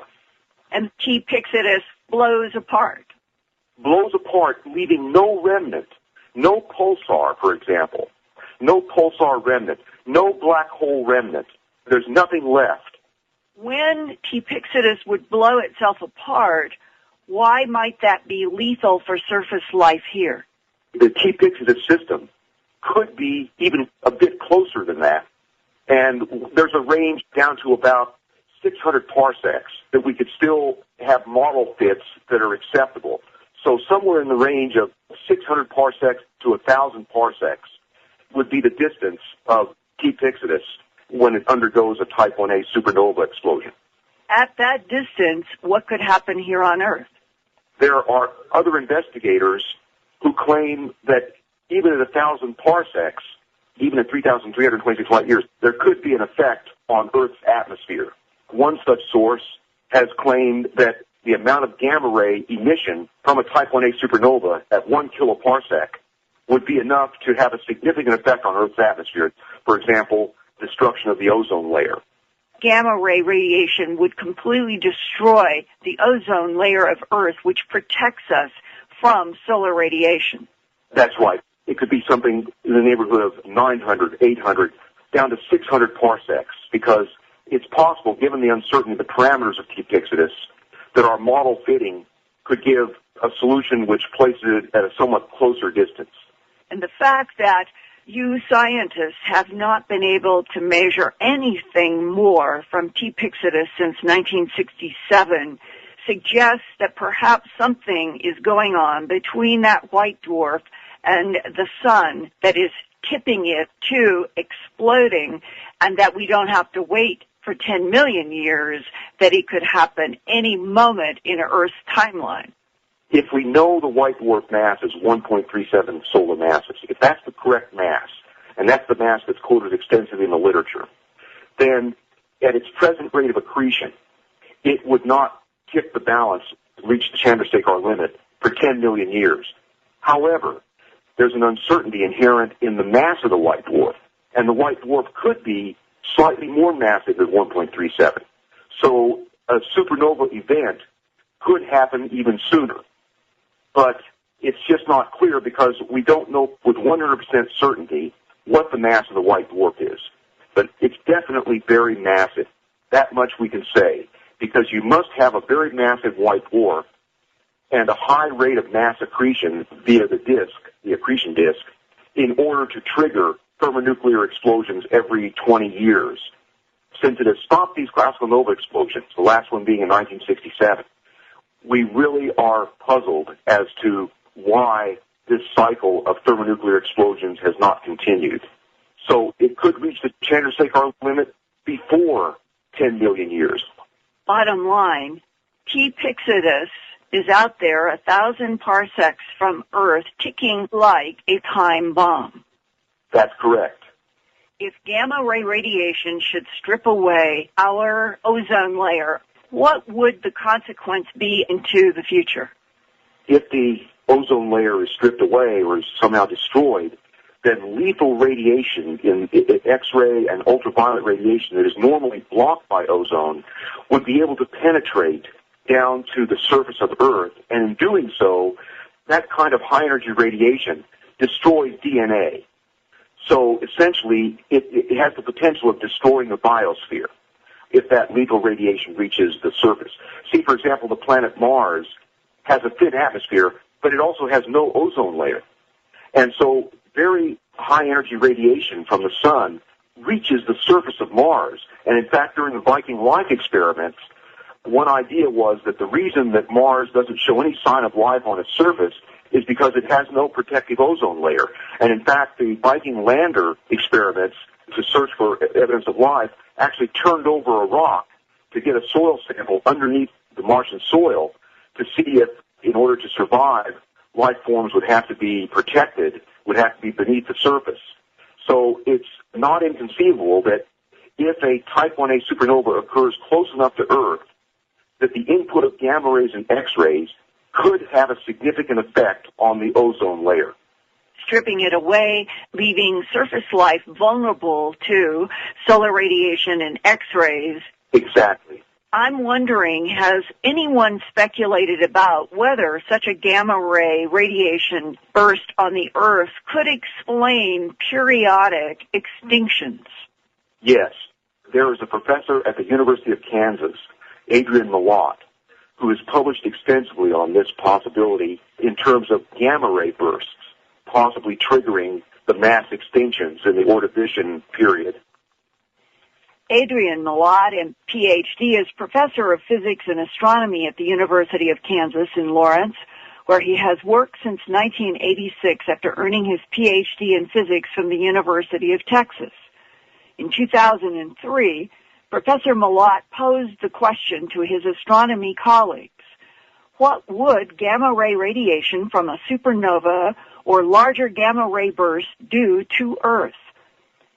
S3: And T. Pyxidus blows apart.
S4: Blows apart, leaving no remnant, no pulsar, for example, no pulsar remnant, no black hole remnant. There's nothing left.
S3: When T. Pyxidus would blow itself apart, why might that be lethal for surface life here?
S4: The T. Pyxidus system could be even a bit closer than that, and there's a range down to about 600 parsecs that we could still have model fits that are acceptable. So somewhere in the range of 600 parsecs to 1,000 parsecs would be the distance of T. Pyxidus when it undergoes a Type 1A supernova explosion.
S3: At that distance, what could happen here on Earth?
S4: There are other investigators who claim that even at 1,000 parsecs, even at 3,326 light years, there could be an effect on Earth's atmosphere. One such source has claimed that the amount of gamma ray emission from a Type 1A supernova at 1 kiloparsec would be enough to have a significant effect on Earth's atmosphere. For example, destruction of the ozone layer.
S3: Gamma ray radiation would completely destroy the ozone layer of Earth, which protects us from solar radiation.
S4: That's right. It could be something in the neighborhood of 900, 800, down to 600 parsecs, because it's possible, given the uncertainty of the parameters of T. Pyxidus, that our model fitting could give a solution which places it at a somewhat closer distance.
S3: And the fact that you scientists have not been able to measure anything more from T. Pyxidus since 1967 suggests that perhaps something is going on between that white dwarf and the sun that is tipping it to exploding, and that we don't have to wait for 10 million years, that it could happen any moment in Earth's timeline.
S4: If we know the white dwarf mass is 1.37 solar masses, if that's the correct mass, and that's the mass that's quoted extensively in the literature, then at its present rate of accretion, it would not tip the balance to reach the Chandrasekhar limit for 10 million years. However, there's an uncertainty inherent in the mass of the white dwarf, and the white dwarf could be slightly more massive than 1.37. So a supernova event could happen even sooner. But it's just not clear because we don't know with 100% certainty what the mass of the white dwarf is. But it's definitely very massive. That much we can say, because you must have a very massive white dwarf and a high rate of mass accretion via the disk, the accretion disk, in order to trigger thermonuclear explosions every 20 years. Since it has stopped these classical nova explosions, the last one being in 1967, we really are puzzled as to why this cycle of thermonuclear explosions has not continued. So it could reach the Chandrasekhar limit before 10 million years.
S3: Bottom line, T. Pyxidus is out there 1,000 parsecs from Earth, ticking like a time bomb.
S4: That's correct.
S3: If gamma ray radiation should strip away our ozone layer, what would the consequence be into the future?
S4: If the ozone layer is stripped away or is somehow destroyed, then lethal radiation in X-ray and ultraviolet radiation that is normally blocked by ozone would be able to penetrate down to the surface of Earth, and in doing so, that kind of high-energy radiation destroys DNA. So essentially, it has the potential of destroying the biosphere if that lethal radiation reaches the surface. See, for example, the planet Mars has a thin atmosphere, but it also has no ozone layer. And so very high-energy radiation from the sun reaches the surface of Mars. And in fact, during the Viking life experiments, one idea was that the reason that Mars doesn't show any sign of life on its surface is because it has no protective ozone layer. And in fact, the Viking lander experiments to search for evidence of life actually turned over a rock to get a soil sample underneath the Martian soil to see if, in order to survive, life forms would have to be protected, would have to be beneath the surface. So it's not inconceivable that if a Type 1a supernova occurs close enough to Earth, that the input of gamma rays and X-rays could have a significant effect on the ozone layer.
S3: Stripping it away, leaving surface life vulnerable to solar radiation and X-rays.
S4: Exactly.
S3: I'm wondering, has anyone speculated about whether such a gamma ray radiation burst on the Earth could explain periodic extinctions?
S4: Yes. There is a professor at the University of Kansas, Adrian Malott, who has published extensively on this possibility in terms of gamma ray bursts, possibly triggering the mass extinctions in the Ordovician period.
S3: Adrian Malott, Ph.D., is professor of physics and astronomy at the University of Kansas in Lawrence, where he has worked since 1986 after earning his Ph.D. in physics from the University of Texas. In 2003, Professor Malott posed the question to his astronomy colleagues: what would gamma ray radiation from a supernova or larger gamma ray burst do to Earth?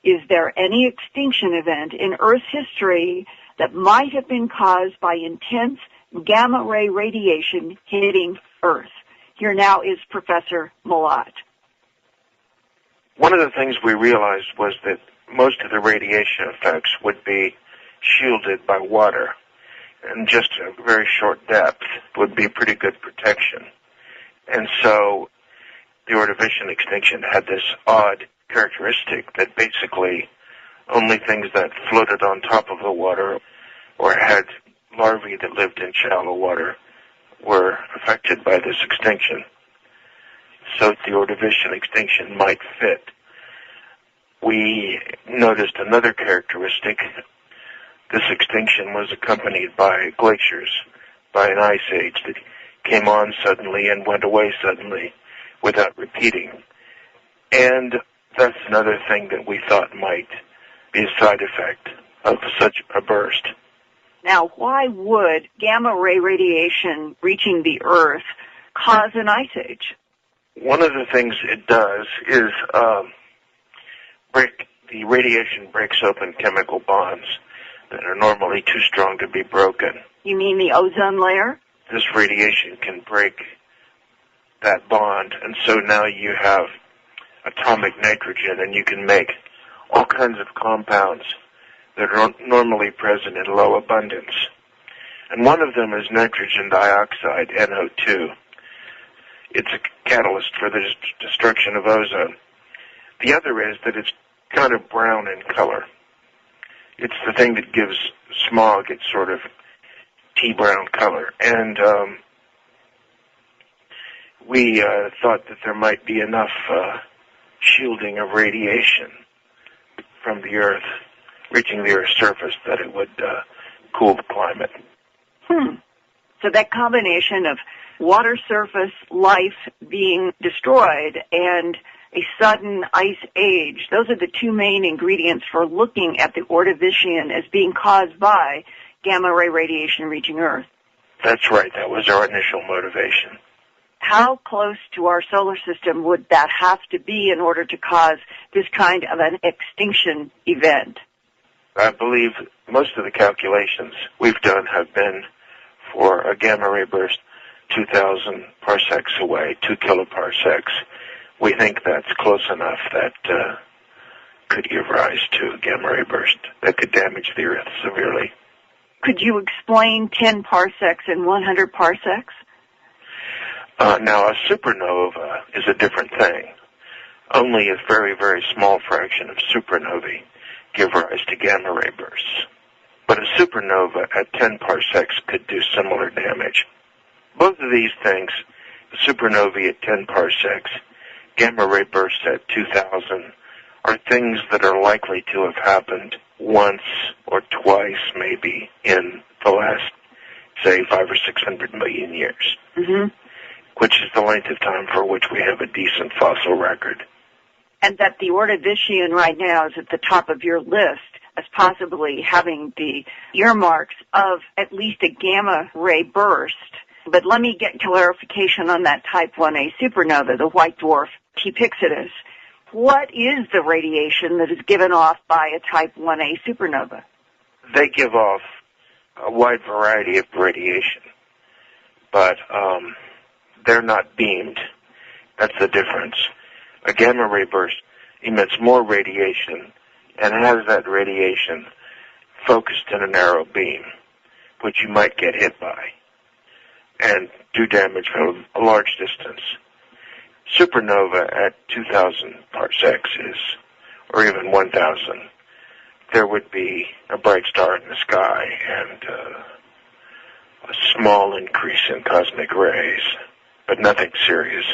S3: Is there any extinction event in Earth's history that might have been caused by intense gamma ray radiation hitting Earth? Here now is Professor Malott.
S5: One of the things we realized was that most of the radiation effects would be shielded by water, and just a very short depth would be pretty good protection. And so the Ordovician extinction had this odd characteristic that basically only things that floated on top of the water or had larvae that lived in shallow water were affected by this extinction. So the Ordovician extinction might fit. We noticed another characteristic. This extinction was accompanied by glaciers, by an ice age that came on suddenly and went away suddenly without repeating. And that's another thing that we thought might be a side effect of such a burst.
S3: Now, why would gamma ray radiation reaching the Earth cause an ice age?
S5: One of the things it does is the radiation breaks open chemical bonds that are normally too strong to be broken.
S3: You mean the ozone layer?
S5: This radiation can break that bond, and so now you have atomic nitrogen, and you can make all kinds of compounds that are normally present in low abundance. And one of them is nitrogen dioxide, NO2. It's a catalyst for the destruction of ozone. The other is that it's kind of brown in color. It's the thing that gives smog its sort of tea-brown color. And we thought that there might be enough shielding of radiation from the Earth, reaching the Earth's surface, that it would cool the climate.
S3: So that combination of water surface life being destroyed and a sudden ice age, those are the two main ingredients for looking at the Ordovician as being caused by gamma ray radiation reaching Earth.
S5: That's right. That was our initial motivation.
S3: How close to our solar system would that have to be in order to cause this kind of an extinction event?
S5: I believe most of the calculations we've done have been for a gamma ray burst 2,000 parsecs away, 2 kiloparsecs. We think that's close enough that could give rise to a gamma ray burst that could damage the Earth severely.
S3: Could you explain 10 parsecs and 100 parsecs?
S5: Now, a supernova is a different thing. Only a very, very small fraction of supernovae give rise to gamma ray bursts. But a supernova at 10 parsecs could do similar damage. Both of these things, supernovae at 10 parsecs, gamma ray bursts at 2,000, are things that are likely to have happened once or twice, maybe, in the last, say, 500 or 600 million years, which is the length of time for which we have a decent fossil record.
S3: And that the Ordovician right now is at the top of your list as possibly having the earmarks of at least a gamma ray burst. But let me get clarification on that type 1a supernova, the white dwarf T-Pyxidus. What is the radiation that is given off by a type 1a supernova?
S5: They give off a wide variety of radiation, but they're not beamed. That's the difference. A gamma ray burst emits more radiation and has that radiation focused in a narrow beam, which you might get hit by and do damage from a large distance. Supernova at 2,000 parsecs or even 1,000, there would be a bright star in the sky and a small increase in cosmic rays, but nothing serious.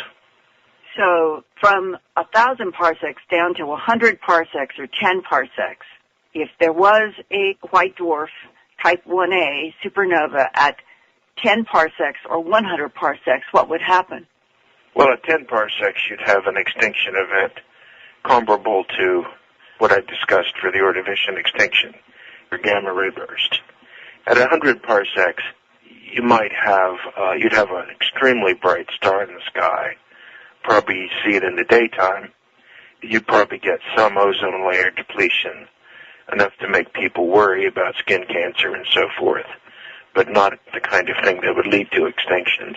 S3: So from 1,000 parsecs down to 100 parsecs or 10 parsecs, if there was a white dwarf type 1a supernova at 10 parsecs or 100 parsecs, what would happen?
S5: Well, at 10 parsecs, you'd have an extinction event comparable to what I discussed for the Ordovician extinction, or gamma ray burst. At 100 parsecs, you might have, you'd have an extremely bright star in the sky. Probably see it in the daytime. You'd probably get some ozone layer depletion, enough to make people worry about skin cancer and so forth, but not the kind of thing that would lead to extinctions.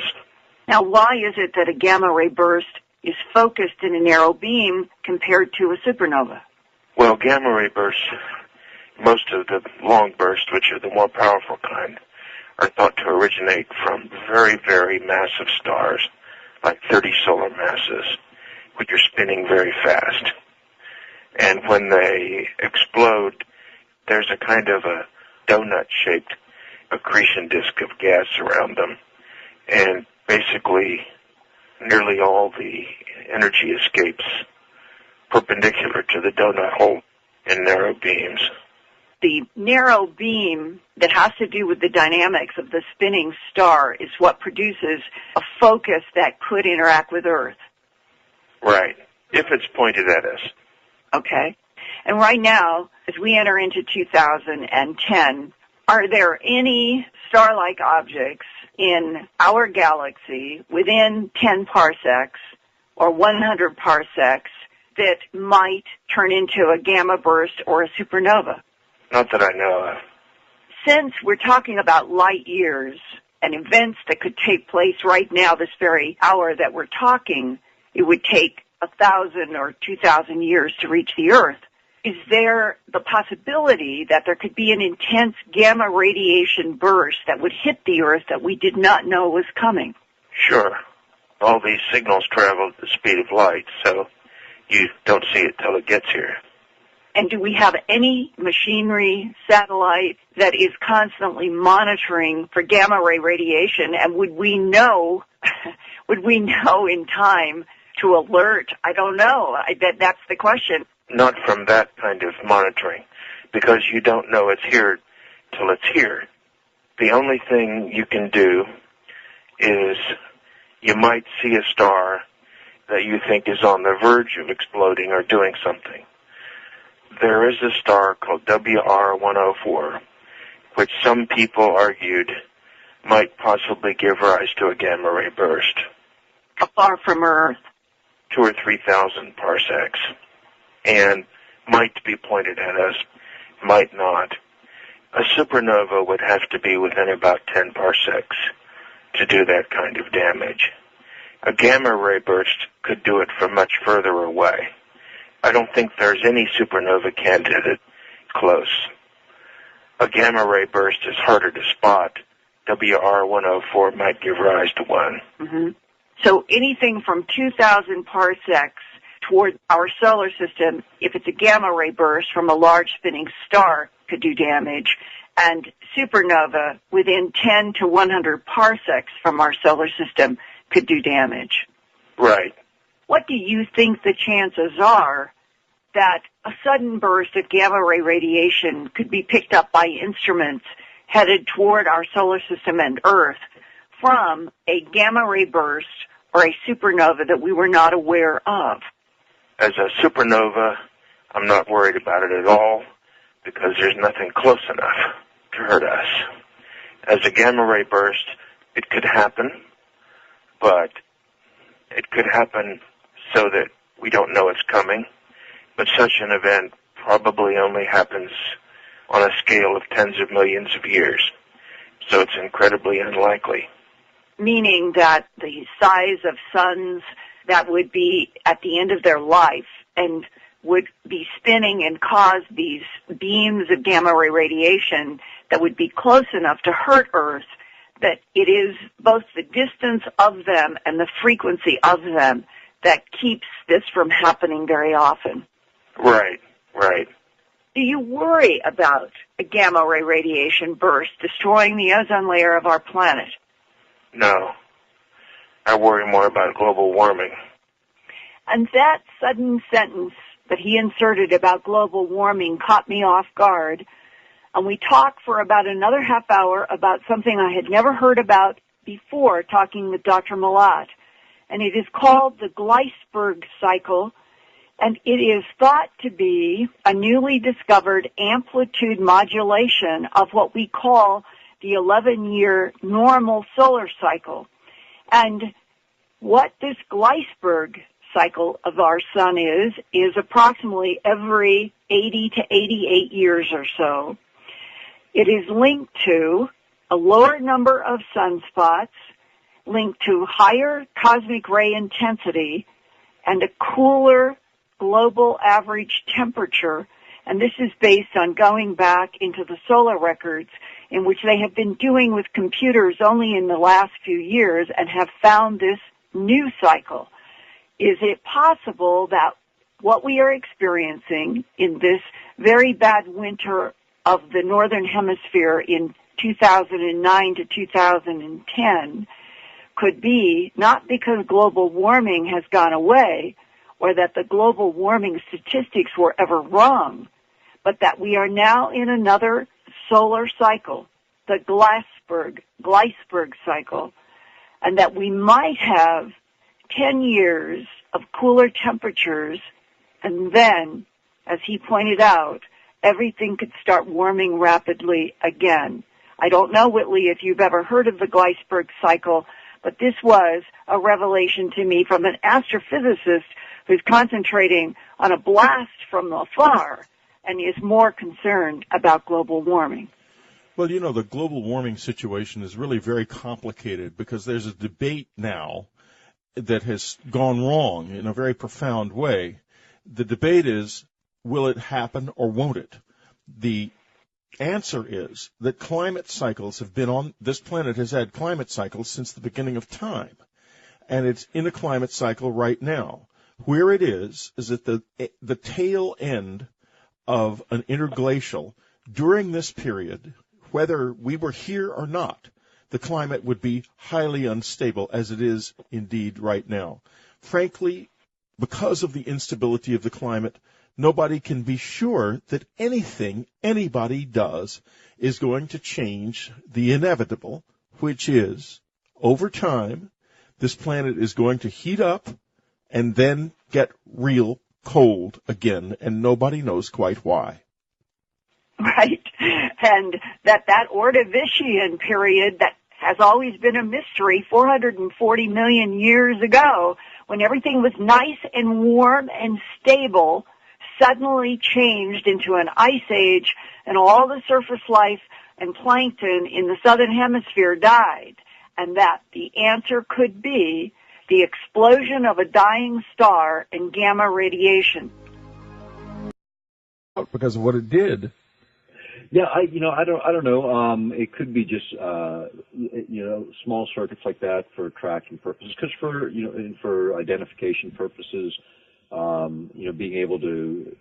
S3: Now, why is it that a gamma ray burst is focused in a narrow beam compared to a supernova?
S5: Well, gamma ray bursts, most of the long bursts, which are the more powerful kind, are thought to originate from very, very massive stars, like 30 solar masses, which are spinning very fast. And when they explode, there's a kind of a donut-shaped accretion disk of gas around them. And basically, nearly all the energy escapes perpendicular to the donut hole in narrow beams.
S3: The narrow beam that has to do with the dynamics of the spinning star is what produces a focus that could interact with Earth.
S5: Right, if it's pointed at us.
S3: Okay. And right now, as we enter into 2010, are there any star-like objects in our galaxy within 10 parsecs or 100 parsecs that might turn into a gamma burst or a supernova?
S5: Not that I know of.
S3: Since we're talking about light years and events that could take place right now, this very hour that we're talking, it would take 1,000 or 2,000 years to reach the Earth. Is there the possibility that there could be an intense gamma radiation burst that would hit the Earth that we did not know was coming?
S5: Sure. All these signals travel at the speed of light, so you don't see it till it gets here.
S3: And do we have any machinery, satellite, that is constantly monitoring for gamma ray radiation? And would we know in time to alert? I don't know. That's the question.
S5: Not from that kind of monitoring, because you don't know it's here till it's here. The only thing you can do is you might see a star that you think is on the verge of exploding or doing something. There is a star called WR104, which some people argued might possibly give rise to a gamma ray burst.
S3: How far from Earth?
S5: 2,000 or 3,000 parsecs. And might be pointed at us, might not. A supernova would have to be within about 10 parsecs to do that kind of damage. A gamma ray burst could do it from much further away. I don't think there's any supernova candidate close. A gamma ray burst is harder to spot. WR104 might give rise to one.
S3: Mm-hmm. So anything from 2,000 parsecs toward our solar system, if it's a gamma ray burst from a large spinning star, could do damage. And supernova within 10 to 100 parsecs from our solar system could do damage.
S5: Right.
S3: What do you think the chances are that a sudden burst of gamma ray radiation could be picked up by instruments headed toward our solar system and Earth from a gamma ray burst or a supernova that we were not aware of?
S5: As a supernova, I'm not worried about it at all because there's nothing close enough to hurt us. As a gamma ray burst, it could happen, but it could happen so that we don't know it's coming. But such an event probably only happens on a scale of tens of millions of years. So it's incredibly unlikely.
S3: Meaning that the size of suns that would be at the end of their life and would be spinning and cause these beams of gamma ray radiation that would be close enough to hurt Earth, that it is both the distance of them and the frequency of them that keeps this from happening very often.
S5: Right, right.
S3: Do you worry about a gamma ray radiation burst destroying the ozone layer of our planet?
S5: No. I worry more about global warming.
S3: And that sudden sentence that he inserted about global warming caught me off guard. And we talked for about another half hour about something I had never heard about before talking with Dr. Malat. And it is called the Gleisberg cycle. And it is thought to be a newly discovered amplitude modulation of what we call the 11-year normal solar cycle. And what this Gleisberg cycle of our sun is approximately every 80 to 88 years or so. It is linked to a lower number of sunspots, linked to higher cosmic ray intensity, and a cooler global average temperature. And this is based on going back into the solar records, in which they have been doing with computers only in the last few years and have found this new cycle. Is it possible that what we are experiencing in this very bad winter of the Northern Hemisphere in 2009 to 2010 could be not because global warming has gone away or that the global warming statistics were ever wrong, but that we are now in another solar cycle, the Gleisberg cycle, and that we might have 10 years of cooler temperatures, and then, as he pointed out, everything could start warming rapidly again. I don't know, Whitley, if you've ever heard of the Gleisberg cycle, but this was a revelation to me from an astrophysicist who's concentrating on a blast from afar and is more concerned about global warming.
S1: Well, you know, the global warming situation is really very complicated because there's a debate now that has gone wrong in a very profound way. The debate is, will it happen or won't it? The answer is that climate cycles have been on, this planet has had climate cycles since the beginning of time. And it's in a climate cycle right now. Where it is at the tail end of an interglacial. During this period, whether we were here or not, the climate would be highly unstable, as it is indeed right now. Frankly, because of the instability of the climate, nobody can be sure that anything anybody does is going to change the inevitable, which is, over time, this planet is going to heat up and then get real cold again, and nobody knows quite why.
S3: Right. And that Ordovician period that has always been a mystery, 440 million years ago, when everything was nice and warm and stable, suddenly changed into an ice age, and all the surface life and plankton in the southern hemisphere died. And that the answer could be the explosion of a dying star and gamma radiation.
S1: Because of what it did.
S2: Yeah, I don't know. It could be just, small circuits like that for tracking purposes. Because for identification purposes, being able to,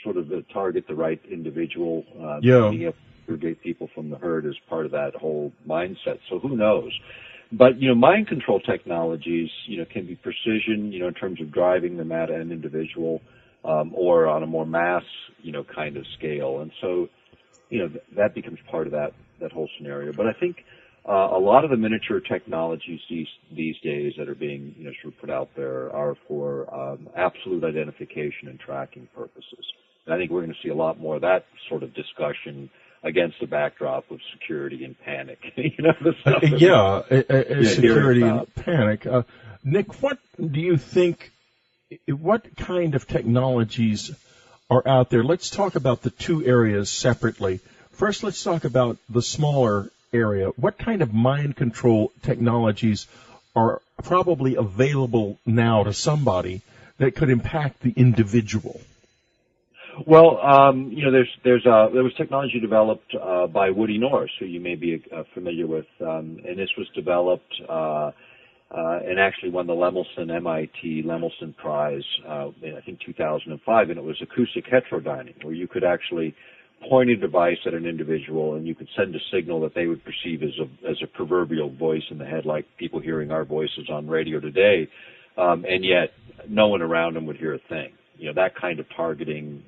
S2: sort of target the right individual, being able to segregate people from the herd is part of that whole mindset. So who knows? But, mind control technologies, can be precision, in terms of driving them at an individual. or on a more mass, kind of scale. And so, that becomes part of that whole scenario. But I think a lot of the miniature technologies these days that are being sort of put out there are for absolute identification and tracking purposes. And I think we're going to see a lot more of that sort of discussion against the backdrop of security and panic. The stuff
S1: security and panic. Nick, what do you think? What kind of technologies are out there? Let's talk about the two areas separately. First, let's talk about the smaller area. What kind of mind control technologies are probably available now to somebody that could impact the individual?
S2: Well, there was technology developed by Woody Norris, who you may be familiar with, and this was developed and actually won the MIT Lemelson Prize in, I think, 2005, and it was acoustic heterodyning, where you could actually point a device at an individual and you could send a signal that they would perceive as a proverbial voice in the head, like people hearing our voices on radio today, and yet no one around them would hear a thing. That kind of targeting,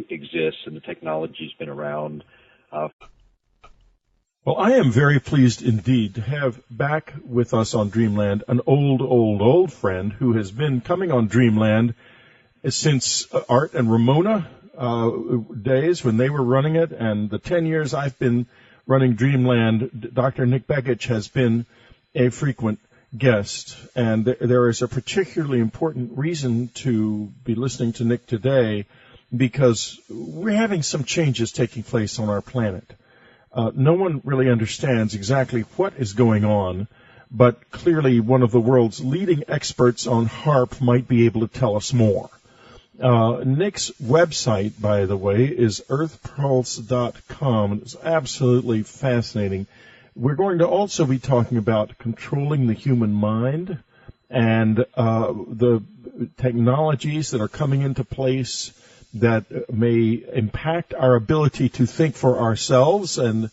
S2: exists, and the technology's been around.
S1: Well, I am very pleased indeed to have back with us on Dreamland an old friend who has been coming on Dreamland since Art and Ramona days when they were running it, and the 10 years I've been running Dreamland. Dr. Nick Begich has been a frequent guest, and there is a particularly important reason to be listening to Nick today, because we're having some changes taking place on our planet. No one really understands exactly what is going on, but clearly one of the world's leading experts on HAARP might be able to tell us more. Nick's website, by the way, is earthpulse.com. It's absolutely fascinating. We're going to also be talking about controlling the human mind and the technologies that are coming into place that may impact our ability to think for ourselves and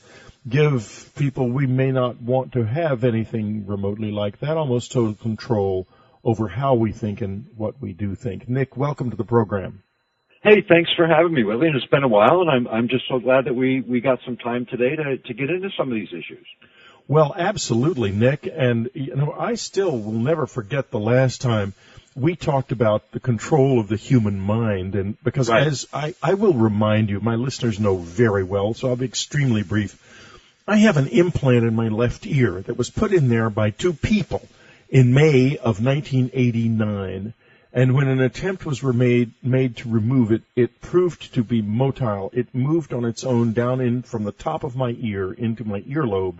S1: give people we may not want to have anything remotely like that, almost total control over how we think and what we do think. Nick, welcome to the program.
S2: Hey, thanks for having me, Willie. And it's been a while, and I'm just so glad that we got some time today to get into some of these issues.
S1: Well, absolutely, Nick. And, I still will never forget the last time we talked about the control of the human mind. And because as I will remind you, my listeners know very well, so I'll be extremely brief. I have an implant in my left ear that was put in there by two people in May of 1989. And when an attempt was made to remove it, it proved to be motile. It moved on its own down in from the top of my ear into my earlobe,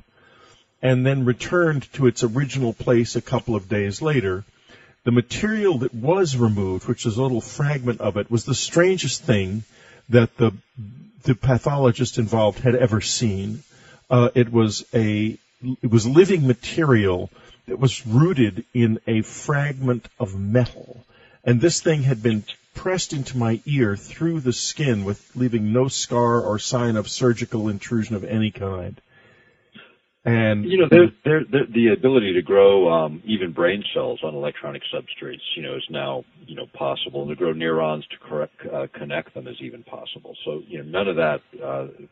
S1: and then returned to its original place a couple of days later. The material that was removed, which is a little fragment of it, was the strangest thing that the pathologist involved had ever seen. It was living material that was rooted in a fragment of metal. And this thing had been pressed into my ear through the skin, leaving no scar or sign of surgical intrusion of any kind. And
S2: the ability to grow even brain cells on electronic substrates, is now possible, and to grow neurons to connect them is even possible. So none of that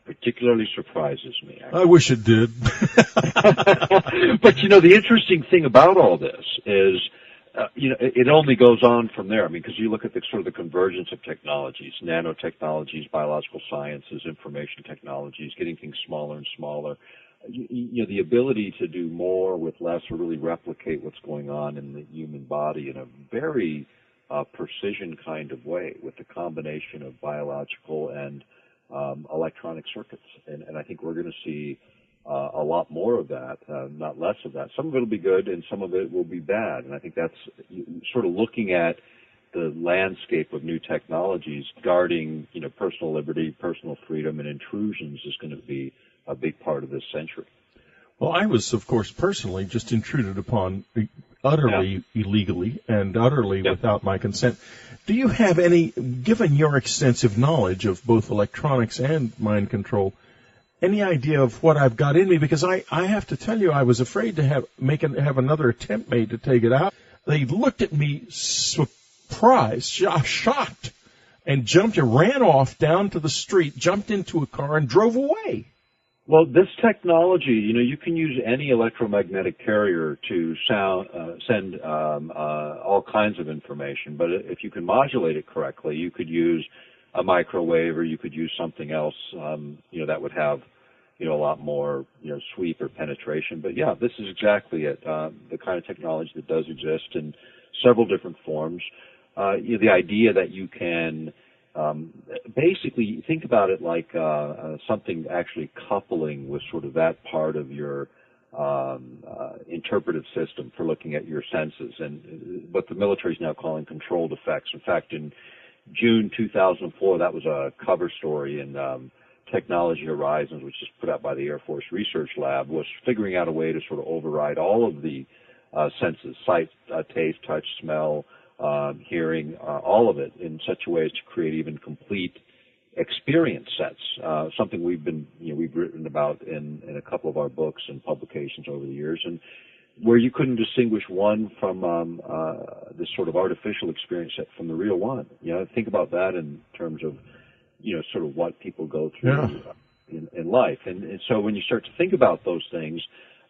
S2: particularly surprises me. Actually.
S1: I wish it did.
S2: But the interesting thing about all this is, it only goes on from there. I mean, because you look at the sort of the convergence of technologies, nanotechnologies, biological sciences, information technologies, getting things smaller and smaller. The ability to do more with less, or really replicate what's going on in the human body in a very precision kind of way, with the combination of biological and electronic circuits. And I think we're going to see a lot more of that, not less of that. Some of it will be good, and some of it will be bad. And I think that's sort of looking at the landscape of new technologies, guarding, personal liberty, personal freedom, and intrusions is going to be a big part of this century.
S1: Well, I was, of course, personally just intruded upon utterly illegally and utterly without my consent. Do you have any, given your extensive knowledge of both electronics and mind control, any idea of what I've got in me? Because I have to tell you, I was afraid to have another attempt made to take it out. They looked at me surprised, shocked. and ran off down to the street, jumped into a car, and drove away.
S2: Well, this technology, you can use any electromagnetic carrier to send all kinds of information. But if you can modulate it correctly, you could use a microwave, or you could use something else, that would have, a lot more, sweep or penetration. But yeah, this is exactly it. The kind of technology that does exist in several different forms. The idea that you can basically think about it like something actually coupling with sort of that part of your interpretive system for looking at your senses, and what the military is now calling controlled effects. In fact, in June 2004, that was a cover story in Technology Horizons, which is put out by the Air Force Research Lab, was figuring out a way to sort of override all of the senses, sight, taste, touch, smell, hearing, all of it in such a way as to create even complete experience sets, something we've written about in a couple of our books and publications over the years, and where you couldn't distinguish one from this sort of artificial experience set from the real one. Think about that in terms of, sort of what people go through in life. And so when you start to think about those things,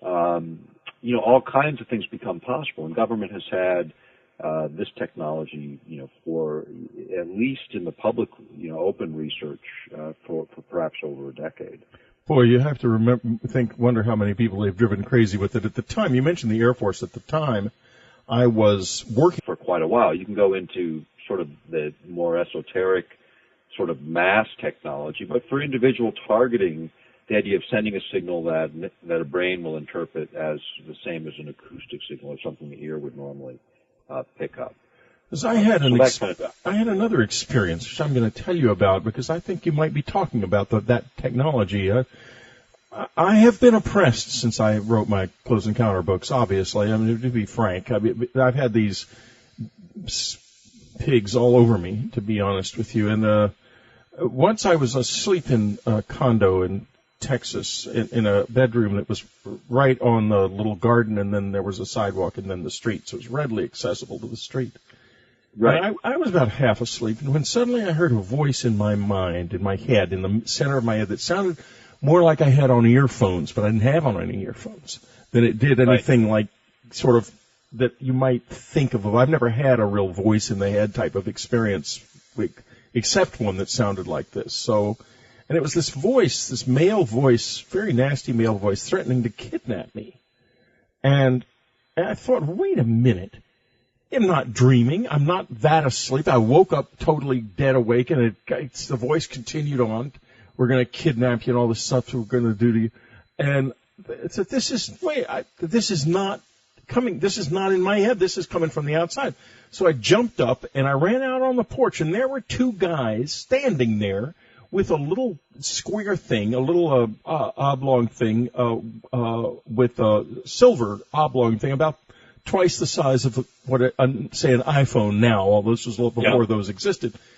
S2: all kinds of things become possible. And government has had this technology, for at least in the public, open research for perhaps over a decade.
S1: Boy, you have to wonder how many people they've driven crazy with it at the time. You mentioned the Air Force at the time. I was working
S2: for quite a while. You can go into sort of the more esoteric sort of mass technology, but for individual targeting, the idea of sending a signal that a brain will interpret as the same as an acoustic signal or something the ear would normally pick up.
S1: Because I had another experience, which I'm going to tell you about, because I think you might be talking about that technology. I have been oppressed since I wrote my Close Encounter books, obviously. I mean, to be frank, I've had these pigs all over me, to be honest with you. And once I was asleep in a condo in Texas in a bedroom that was right on the little garden, and then there was a sidewalk and then the street, so it was readily accessible to the street. Right. I was about half asleep, and when suddenly I heard a voice in my mind, in my head, in the center of my head, that sounded more like I had on earphones, but I didn't have on any earphones, than it did anything like sort of that you might think of. I've never had a real voice in the head type of experience, except one that sounded like this. So, and it was this voice, this male voice, very nasty male voice, threatening to kidnap me. And I thought, wait a minute. I'm not dreaming. I'm not that asleep. I woke up totally dead awake, and the voice continued on. We're going to kidnap you and all this stuff we're going to do to you. And so this is not coming. This is not in my head. This is coming from the outside. So I jumped up, and I ran out on the porch, and there were two guys standing there with a little square thing, a little oblong thing with a silver oblong thing, about twice the size of say an iPhone now, although this was before those existed.